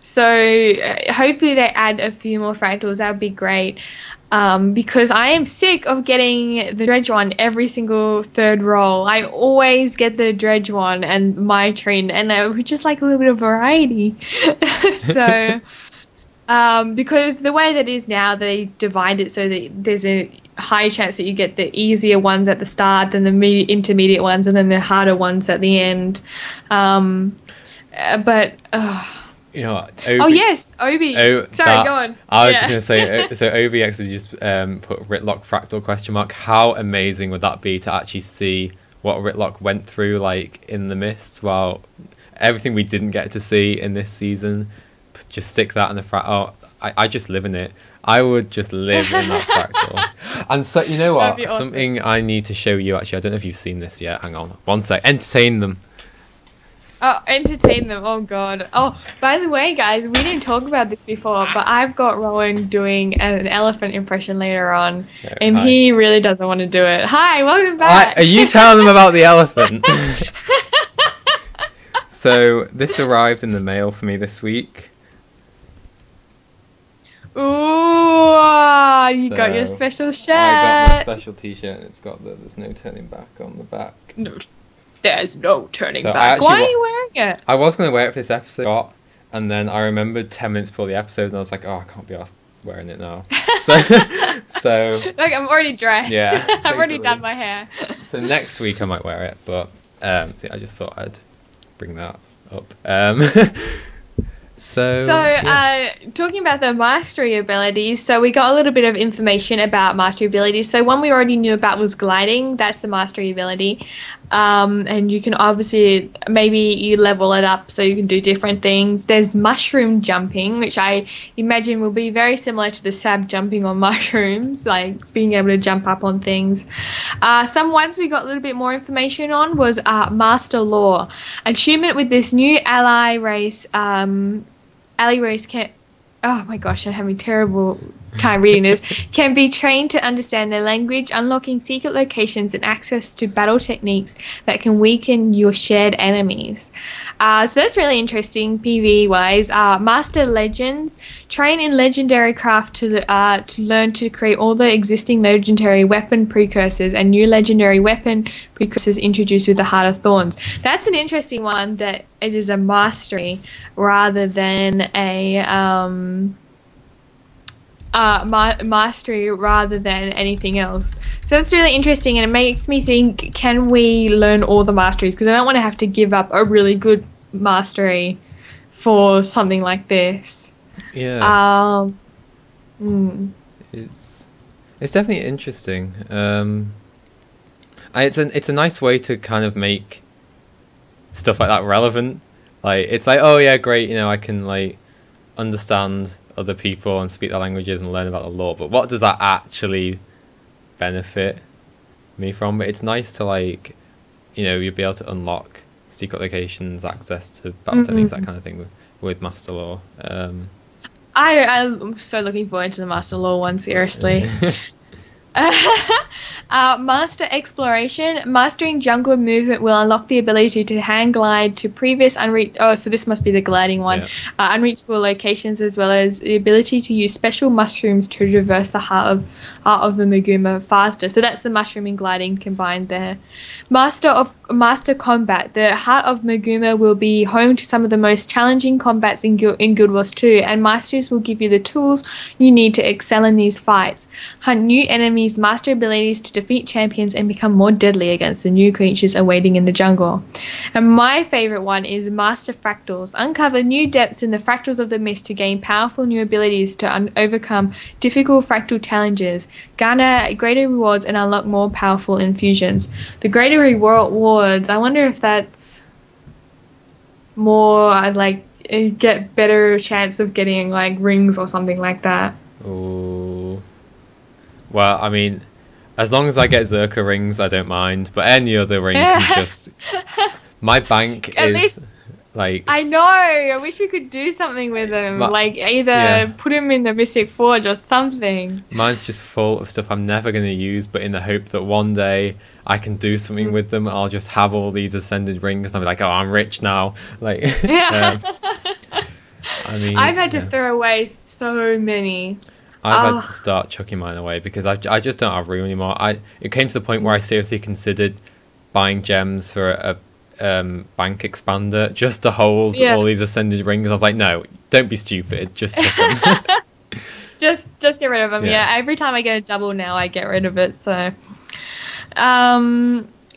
S2: So hopefully they add a few more fractals. That would be great. Because I am sick of getting the dredge one every single third roll. I always get the dredge one and my train, and I would just like a little bit of variety. So, because the way that it is now, they divide it so that there's a high chance that you get the easier ones at the start, then the intermediate ones, and then the harder ones at the end.
S1: Obi,
S2: yes, Obi. Sorry, go on.
S1: I was just going to say, so Obi actually just put Ritlock fractal ? How amazing would that be to actually see what Ritlock went through like in the mists, while everything we didn't get to see in this season, just stick that in the fractal. I just live in it. I would just live in that fractal. And so, you know what? Awesome. Something I need to show you, actually. I don't know if you've seen this yet. Hang on. One sec. Entertain them.
S2: Oh, entertain them. Oh, God. Oh, by the way, guys, we didn't talk about this before, but I've got Rowan doing an elephant impression later on, and he really doesn't want to do it. Hi, welcome back.
S1: Are you telling them about the elephant? So, this arrived in the mail for me this week.
S2: Ooh, you got your special shirt.
S1: I got my special t-shirt, and it's got there's no turning back on the back.
S2: No. There's no turning back. Why are you wearing it?
S1: I was going to wear it for this episode, and then I remembered 10 minutes before the episode, and I was like, oh, I can't be asked wearing it now. So
S2: like, I'm already dressed.
S1: Yeah.
S2: I've already done my hair.
S1: So next week I might wear it, but see, I just thought I'd bring that up. So
S2: talking about the mastery abilities, so we got a little bit of information about mastery abilities. So one we already knew about was gliding. That's a mastery ability. And you can obviously, maybe you level it up so you can do different things. There's mushroom jumping, which I imagine will be very similar to the sab jumping on mushrooms, like being able to jump up on things. Some ones we got a little bit more information on was Master Law. Achievement with this new ally race can, oh my gosh, I'm having terrible time reading this, can be trained to understand their language, unlocking secret locations and access to battle techniques that can weaken your shared enemies. So that's really interesting, PvE wise. Master Legends, train in legendary craft to learn to create all the existing legendary weapon precursors and new legendary weapon precursors introduced with the Heart of Thorns. That's an interesting one, that it is a mastery rather than a mastery rather than anything else. So that's really interesting, and it makes me think, can we learn all the masteries? Because I don't want to have to give up a really good mastery for something like this.
S1: Yeah. It's definitely interesting. It's a nice way to kind of make stuff like that relevant. Like, it's like, oh yeah, great, I can like understand other people and speak their languages and learn about the law, but what does that actually benefit me from? But it's nice to, like, you'll be able to unlock secret locations, access to battle techniques, that kind of thing with Master Law. I'm
S2: so looking forward to the Master Law one, seriously. Master Exploration. Mastering jungle movement will unlock the ability to hang glide to previous unreached. Oh, so this must be the gliding one.
S1: Yeah.
S2: Unreachable locations, as well as the ability to use special mushrooms to traverse the heart of the Maguma faster. So that's the mushrooming gliding combined there. Master Combat. The heart of Maguma will be home to some of the most challenging combats in Guild Wars 2, and Masters will give you the tools you need to excel in these fights. Hunt new enemies, master abilities to defeat champions, and become more deadly against the new creatures awaiting in the jungle. And my favorite one is Master Fractals. Uncover new depths in the fractals of the mist to gain powerful new abilities to overcome difficult fractal challenges, garner greater rewards, and unlock more powerful infusions. The greater rewards, I wonder if that's more like get better chance of getting like rings or something like that.
S1: Oh. Well, I mean, as long as I get Zerka rings, I don't mind. But any other ring can just... My bank
S2: At
S1: is...
S2: least
S1: like...
S2: I know. I wish we could do something with them. Like either put them in the Mystic Forge or something.
S1: Mine's just full of stuff I'm never going to use, but in the hope that one day I can do something with them. I'll just have all these ascended rings and I'll be like, oh, I'm rich now. Like,
S2: yeah.
S1: I mean,
S2: I've had to throw away so many.
S1: I've had to start chucking mine away because I just don't have room anymore. It came to the point where I seriously considered buying gems for a bank expander just to hold all these ascended rings. I was like, no, don't be stupid, just chuck them.
S2: just get rid of them. Yeah, every time I get a double now, I get rid of it. So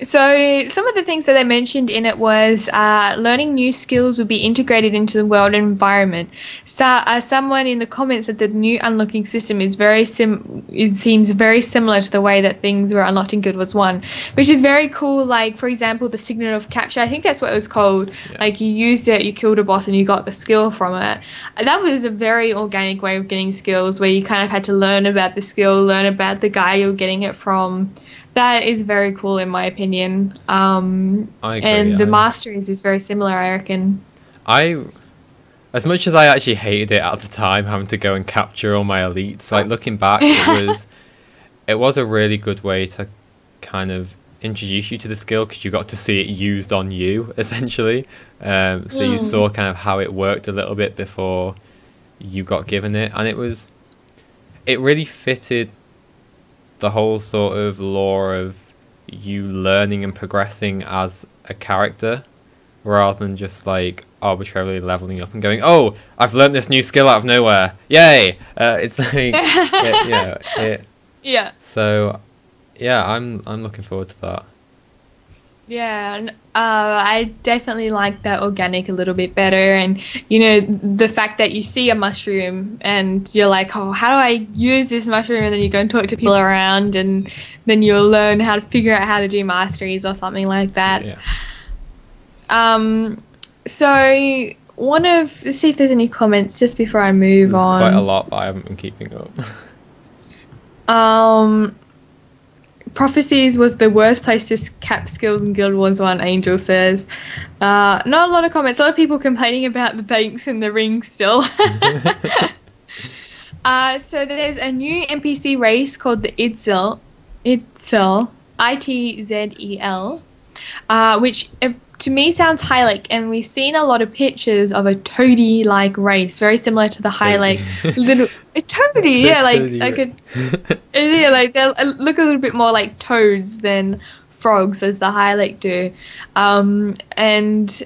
S2: so some of the things that they mentioned in it was learning new skills will be integrated into the world environment. So someone in the comments said the new unlocking system is seems very similar to the way that things were unlocked in Guild Wars 1, which is very cool. Like, for example, the Signet of Capture, I think that's what it was called. Yeah. Like, you used it, you killed a boss, and you got the skill from it. That was a very organic way of getting skills, where you kind of had to learn about the skill, learn about the guy you're getting it from. That is very cool in my opinion. I agree, and the masteries is very similar, I reckon.
S1: As much as I actually hated it at the time, having to go and capture all my elites, like looking back, it was a really good way to kind of introduce you to the skill because you got to see it used on you, essentially. So you saw kind of how it worked a little bit before you got given it, and it really fitted the whole sort of lore of you learning and progressing as a character rather than just like arbitrarily leveling up and going, oh, I've learned this new skill out of nowhere, yay. It's like
S2: yeah.
S1: So yeah, I'm looking forward to that.
S2: Yeah, I definitely like that organic a little bit better, and you know, the fact that you see a mushroom and you're like, oh, how do I use this mushroom, and then you go and talk to people around, and then you'll learn how to figure out how to do masteries or something like that.
S1: Yeah.
S2: So let's see if there's any comments just before I move on.
S1: There's quite a lot, but I haven't been keeping
S2: up. Prophecies was the worst place to cap skills in Guild Wars 1, Angel says. Not a lot of comments. A lot of people complaining about the banks and the rings still. So there's a new NPC race called the Itzel, I-T-Z-E-L, which to me sounds Hylek, and we've seen a lot of pictures of a toady-like race, very similar to the Hylek. A toady, yeah, like yeah, like they look a little bit more like toads than frogs, as the Hylek do. And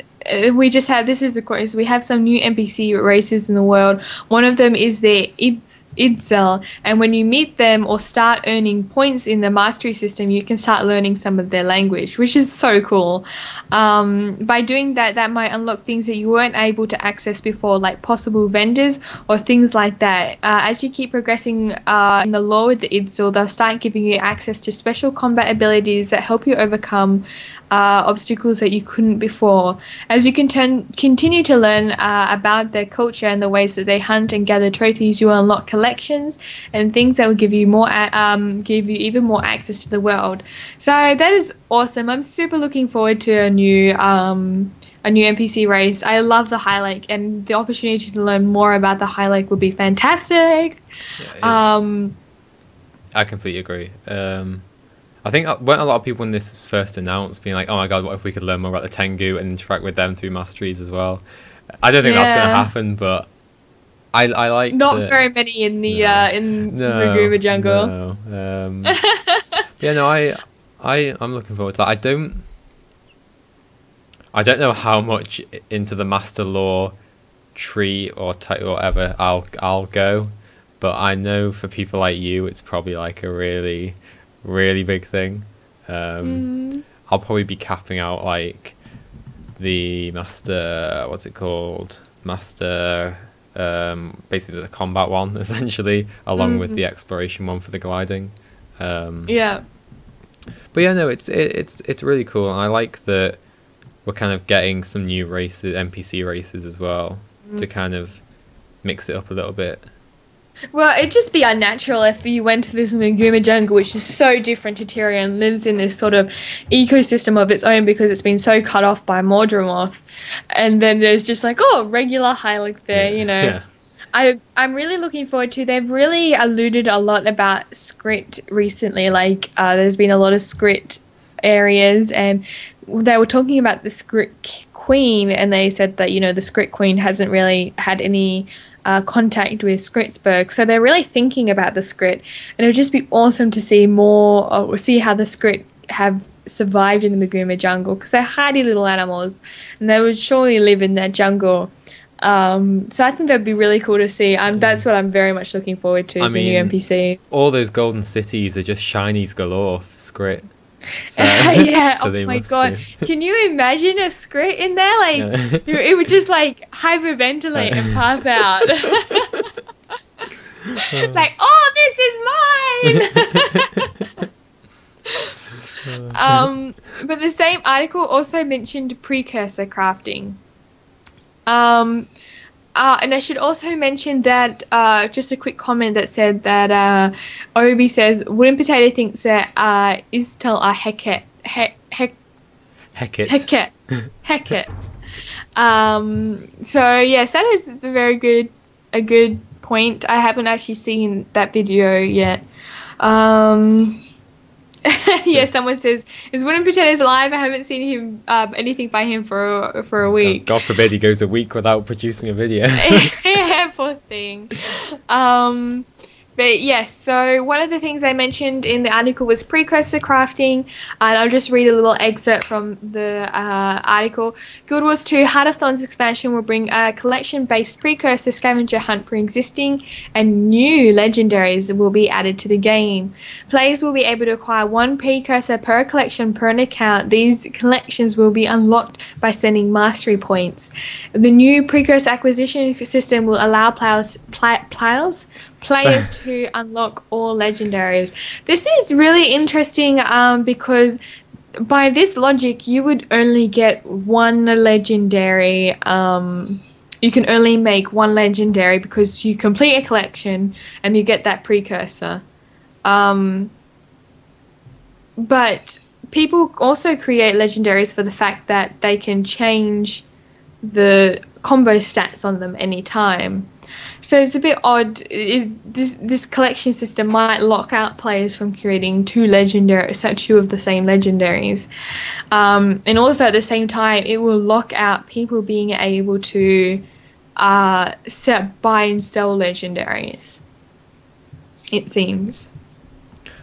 S2: we just have, this is of course, we have some new NPC races in the world. One of them is the Idzel, and when you meet them or start earning points in the mastery system, you can start learning some of their language, which is so cool. By doing that, that might unlock things that you weren't able to access before, like possible vendors or things like that. As you keep progressing in the lore with the Idzel, they'll start giving you access to special combat abilities that help you overcome obstacles that you couldn't before. As you continue to learn about their culture and the ways that they hunt and gather trophies, you will unlock collections and things that will give you even more access to the world. So that is awesome. I'm super looking forward to a new NPC race. I love the Hylek, and the opportunity to learn more about the Hylek would be fantastic.
S1: Yeah, I completely agree. I think weren't a lot of people when this was first announced being like, oh my god, what if we could learn more about the Tengu and interact with them through masteries as well? I don't think that's going to happen, but I like
S2: not very many in the Maguma jungle.
S1: No. Yeah, no, I'm looking forward to that. I don't know how much into the master lore tree or whatever I'll go, but I know for people like you, it's probably like a really, really big thing. I'll probably be capping out like the master, what's it called? Master, basically the combat one, essentially, along with the exploration one for the gliding.
S2: Yeah.
S1: But yeah, no, it's really cool. And I like that we're kind of getting some new races, NPC races as well, to kind of mix it up a little bit.
S2: Well, it'd just be unnatural if you went to this Maguma jungle, which is so different to Tyrion, lives in this sort of ecosystem of its own because it's been so cut off by Mordramoth. And then there's just like, oh, regular Hylic there, you know.
S1: Yeah.
S2: I'm really looking forward to, they've really alluded a lot about Skrit recently. Like, there's been a lot of Skrit areas, and they were talking about the Skrit Queen, and they said that, you know, the Skrit Queen hasn't really had any contact with Skritsburg, so they're really thinking about the Skrit, and it would just be awesome to see more, or see how the Skrit have survived in the Maguma jungle, because they're hardy little animals, and they would surely live in that jungle. So I think that'd be really cool to see. That's what I'm very much looking forward to, new NPCs.
S1: All those golden cities are just shinies galore for Skrit. So,
S2: yeah,
S1: so
S2: oh my god. Can you imagine a Skrit in there? Like, it would just like hyperventilate and pass out. Like, oh, this is mine! But the same article also mentioned precursor crafting. And I should also mention that, just a quick comment that said that Obi says, Wooden Potato thinks that Istel are Heket. So yes, that is, it's a good point. I haven't actually seen that video yet. Yeah, someone says, is Wooden Potatoes alive? I haven't seen him anything by him for a week.
S1: God forbid he goes a week without producing a video.
S2: Yeah, poor thing. But yes, so one of the things I mentioned in the article was precursor crafting, and I'll just read a little excerpt from the article. Guild Wars 2 Heart of Thorns expansion will bring a collection-based precursor scavenger hunt for existing and new legendaries will be added to the game. Players will be able to acquire one precursor per collection per an account. These collections will be unlocked by spending mastery points. The new precursor acquisition system will allow players to unlock all legendaries. This is really interesting because by this logic you would only get one legendary. You can only make one legendary because you complete a collection and you get that precursor. But people also create legendaries for the fact that they can change the combo stats on them anytime. So it's a bit odd. This collection system might lock out players from creating two of the same legendaries. And also at the same time, it will lock out people being able to buy and sell legendaries, it seems.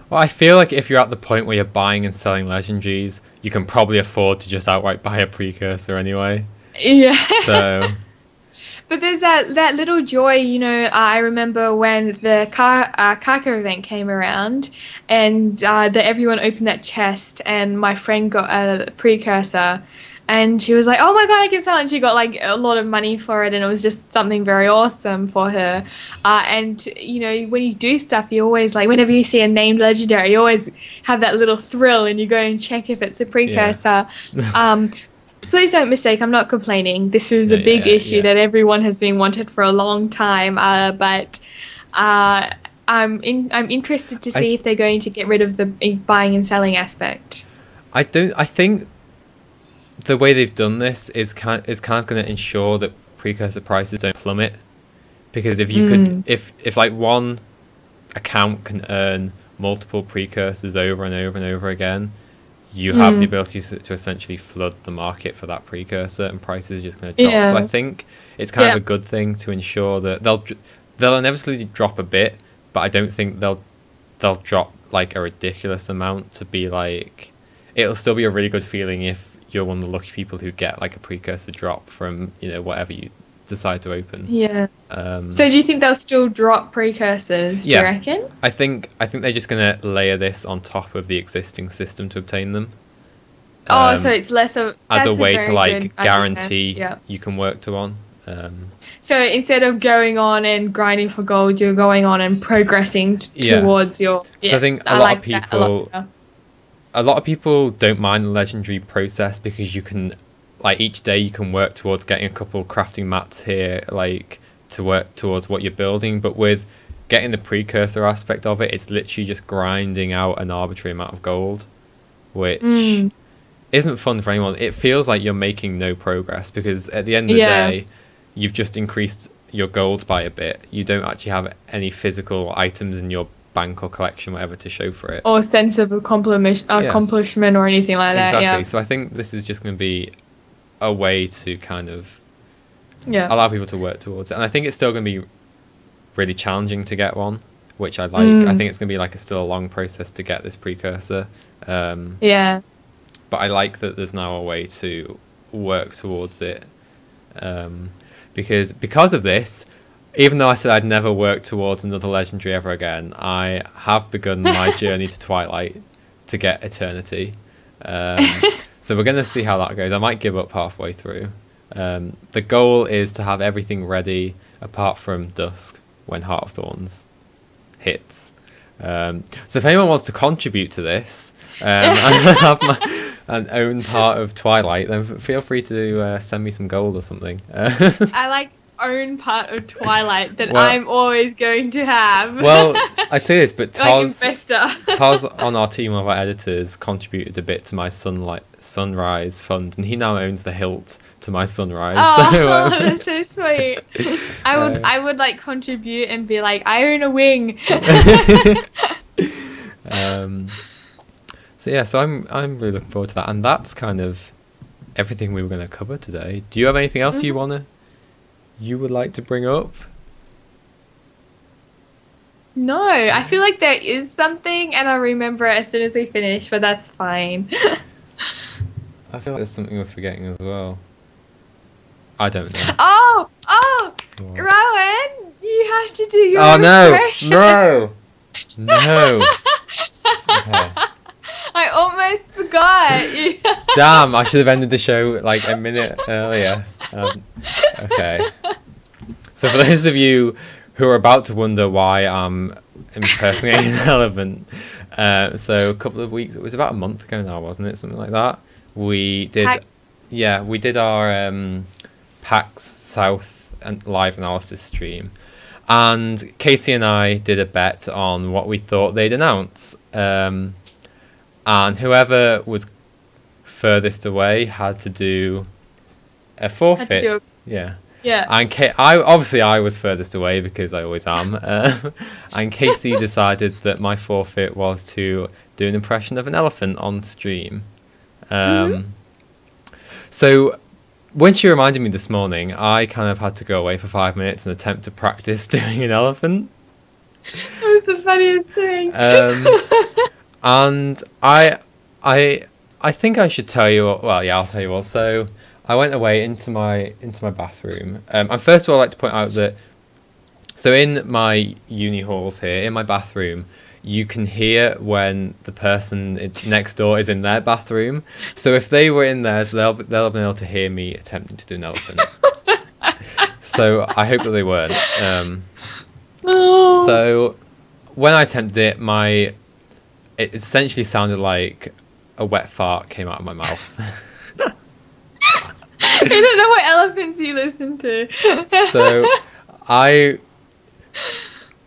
S1: Well, I feel like if you're at the point where you're buying and selling legendaries, you can probably afford to just outright buy a precursor anyway.
S2: Yeah.
S1: So...
S2: But there's that little joy, you know. I remember when the Kaka event came around, and that everyone opened that chest, and my friend got a precursor, and she was like, "Oh my god, I can sell!" And she got like a lot of money for it, and it was just something very awesome for her. And you know, when you do stuff, you always like, whenever you see a named legendary, you always have that little thrill, and you go and check if it's a precursor. Yeah. Please don't mistake, I'm not complaining. This is a big issue that everyone has been wanted for a long time, but I'm interested to see if they're going to get rid of the buying and selling aspect.
S1: I think the way they've done this is kind of going to ensure that precursor prices don't plummet, because if you could, if like one account can earn multiple precursors over and over and over again, you have the ability to essentially flood the market for that precursor, and prices are just going to drop.
S2: Yeah.
S1: So I think it's kind of a good thing to ensure that they'll inevitably drop a bit, but I don't think they'll drop like a ridiculous amount to be like, it'll still be a really good feeling if you're one of the lucky people who get like a precursor drop from, you know, whatever you decide to open.
S2: Yeah. So do you think they'll still drop precursors? Do you reckon?
S1: I think they're just gonna layer this on top of the existing system to obtain them.
S2: So it's less of
S1: as a way to like guarantee you can work to one.
S2: So instead of going on and grinding for gold, you're going on and progressing towards your. Yeah,
S1: so I think a lot of people don't mind the legendary process because you can, like, each day you can work towards getting a couple crafting mats here, like, to work towards what you're building. But with getting the precursor aspect of it, it's literally just grinding out an arbitrary amount of gold, which isn't fun for anyone. It feels like you're making no progress because at the end of the day, you've just increased your gold by a bit. You don't actually have any physical items in your bank or collection, whatever, to show for it, or
S2: sense of accomplishment or anything like that.
S1: Exactly. So I think this is just going to be a way to kind of allow people to work towards it, and I think it's still going to be really challenging to get one, which I like. I think it's going to be like still a long process to get this precursor. But I like that there's now a way to work towards it, because of this. Even though I said I'd never work towards another legendary ever again, I have begun my journey to Twilight to get Eternity. So we're going to see how that goes. I might give up halfway through. The goal is to have everything ready apart from Dusk when Heart of Thorns hits. So if anyone wants to contribute to this and have an own part of Twilight, then feel free to send me some gold or something.
S2: I like own part of Twilight that I'm always going to have.
S1: Well, I tell you this, but
S2: Toz
S1: on our team of our editors contributed a bit to my Sunrise fund, and he now owns the hilt to my Sunrise.
S2: Oh, that's so sweet. I would like contribute and be like, I own a wing.
S1: So I'm really looking forward to that, and that's kind of everything we were going to cover today. Do you have anything else you would like to bring up?
S2: No, I feel like there is something and I'll remember it as soon as we finish, but that's fine.
S1: I feel like there's something we're forgetting as well. I don't know.
S2: Oh, what? Rowan, you have to do your impression. No. Okay. I almost forgot.
S1: Damn, I should have ended the show like a minute earlier. Okay. So for those of you who are about to wonder why I'm impersonating an elephant, so a couple of weeks, it was about a month ago now, wasn't it? Something like that. We did our PAX South and live analysis stream, and Kaysee and I did a bet on what we thought they'd announce, and whoever was furthest away had to do a forfeit. Yeah. And I was furthest away because I always am. And Kaysee decided that my forfeit was to do an impression of an elephant on stream. So when she reminded me this morning, I kind of had to go away for 5 minutes and attempt to practice doing an elephant.
S2: It was the funniest thing.
S1: And I think I should tell you. Well, yeah, I'll tell you all. So I went away into my bathroom. And first of all, I'd like to point out that, so in my uni halls here, in my bathroom, you can hear when the person next door is in their bathroom. So if they were in theirs, they'll be able to hear me attempting to do an elephant. So I hope that they weren't. So when I attempted it, it essentially sounded like a wet fart came out of my mouth.
S2: I don't know what elephants you listen to.
S1: So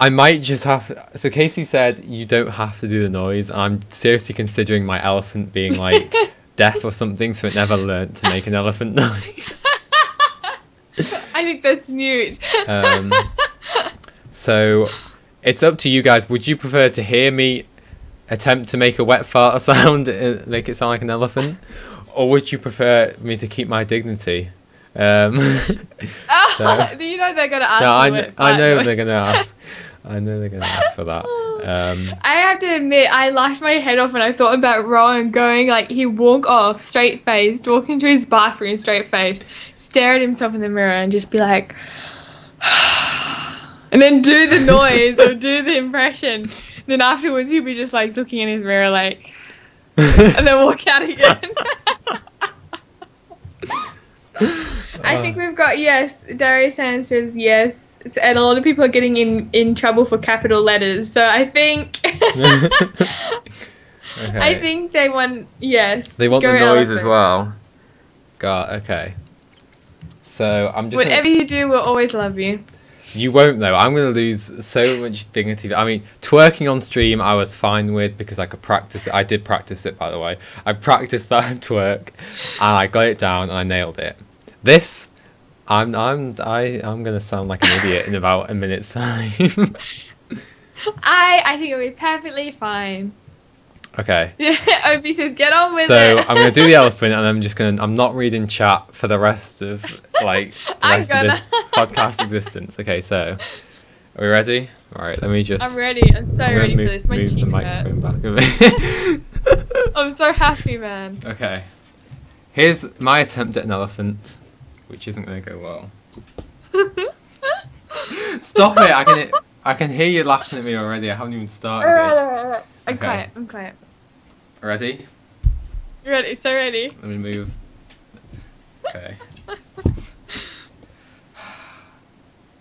S1: I might just have. So Kaysee said you don't have to do the noise. I'm seriously considering my elephant being like deaf or something, so it never learnt to make an elephant noise.
S2: I think that's mute.
S1: So it's up to you guys. Would you prefer to hear me attempt to make a wet fart sound and make it sound like an elephant, or would you prefer me to keep my dignity? So,
S2: you know they're gonna ask.
S1: no, I know
S2: noise.
S1: they're gonna ask. I know they're gonna ask for that.
S2: I have to admit, I laughed my head off when I thought about Rowan going like he'd walk off straight faced, walk into his bathroom straight faced, stare at himself in the mirror, and just be like, and then do the noise or do the impression. Then afterwards, he'd be just like looking in his mirror, like, and then walk out again. I think we've got yes. Darius Hand says yes, and a lot of people are getting in trouble for capital letters. So I think
S1: Okay.
S2: I think they want yes.
S1: They want
S2: go
S1: the noise as
S2: elephant.
S1: well. God, okay. So I'm just.
S2: Whatever you do, we'll always love you.
S1: You won't though. I'm gonna lose so much dignity. I mean, twerking on stream I was fine with because I could practice it. I did practice it, by the way. I practiced that twerk, and I got it down and I nailed it. This, I'm gonna sound like an idiot in about a minute's time.
S2: I think it'll be perfectly fine.
S1: Okay.
S2: Opie says, "Get on with
S1: So
S2: it."
S1: I'm gonna do the elephant, and I'm not reading chat for the rest of like the rest of this podcast existence. Okay, so are we ready? All right, let me just.
S2: I'm ready. I'm so ready for this. My
S1: Move the
S2: cheeks hurt.
S1: microphone back a bit.
S2: I'm so happy, man.
S1: Okay, here's my attempt at an elephant, which isn't gonna go well. Stop it! I can hear you laughing at me already. I haven't even started it.
S2: I'm
S1: Okay.
S2: quiet. I'm quiet.
S1: Ready?
S2: Ready. So ready.
S1: Let me move. Okay.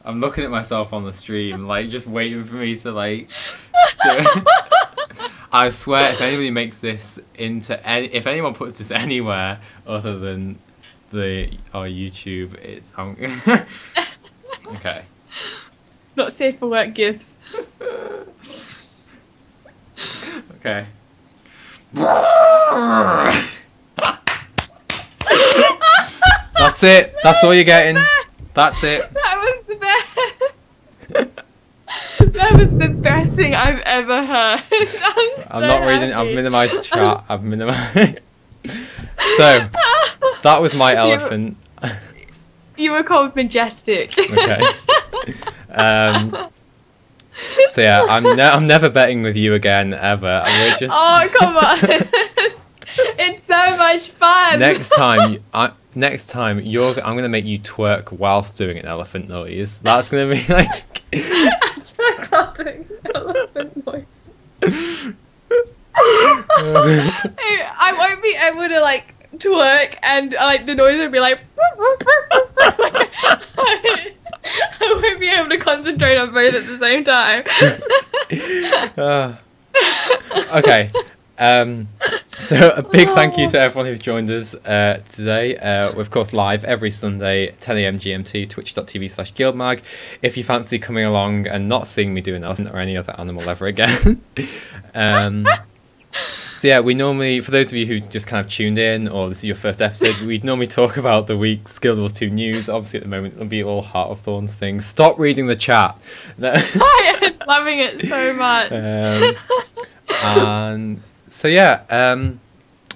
S1: I'm looking at myself on the stream, like just waiting for me to like. I swear, if anybody makes this into if anyone puts this anywhere other than our YouTube, it's okay.
S2: Not safe for work gifts.
S1: Okay. That's it. That's all you're getting. That's it.
S2: That was the best. That was the best thing I've ever heard.
S1: I'm not reading. I've minimized chat. I've minimized. So that was my elephant.
S2: You were called majestic.
S1: Okay. So yeah, I'm never betting with you again ever. We're just
S2: Oh come on! It's so much fun.
S1: next time I'm gonna make you twerk whilst doing an elephant noise. That's gonna be like.
S2: I'm so glad doing elephant noise. I won't be able to like twerk and like the noise would be like. I won't be able to concentrate on both at the same time.
S1: Okay. So a big thank you to everyone who's joined us today. We're of course live every Sunday, 10 AM GMT, twitch.tv/GuildMag. If you fancy coming along and not seeing me do an elephant or any other animal ever again. So yeah, we normally, for those of you who just kind of tuned in, or this is your first episode, we'd normally talk about the week's Guild Wars 2 news. Obviously at the moment it'll be all Heart of Thorns things. Stop reading the chat.
S2: I am loving it so much.
S1: And so yeah,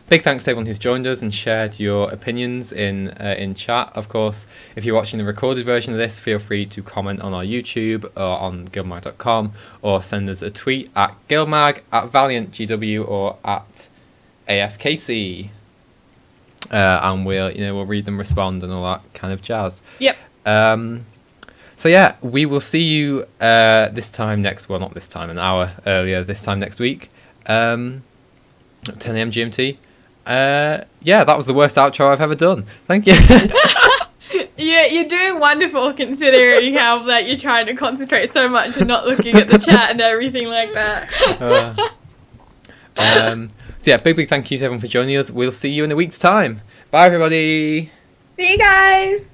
S1: big thanks to everyone who's joined us and shared your opinions in chat. Of course, if you're watching the recorded version of this, feel free to comment on our YouTube or on guildmag.com, or send us a tweet at guildmag, at valiantgw, or at afkc, and we'll read them, respond, and all that kind of jazz.
S2: Yep.
S1: So yeah, we will see you this time next. Well, not this time, an hour earlier. This time next week, 10 AM GMT. Yeah, that was the worst outro I've ever done. Thank you.
S2: Yeah, you're doing wonderful considering how that you're trying to concentrate so much and not looking at the chat and everything like that. So yeah, big thank you to everyone for joining us. We'll see you in a week's time. Bye everybody. See you guys.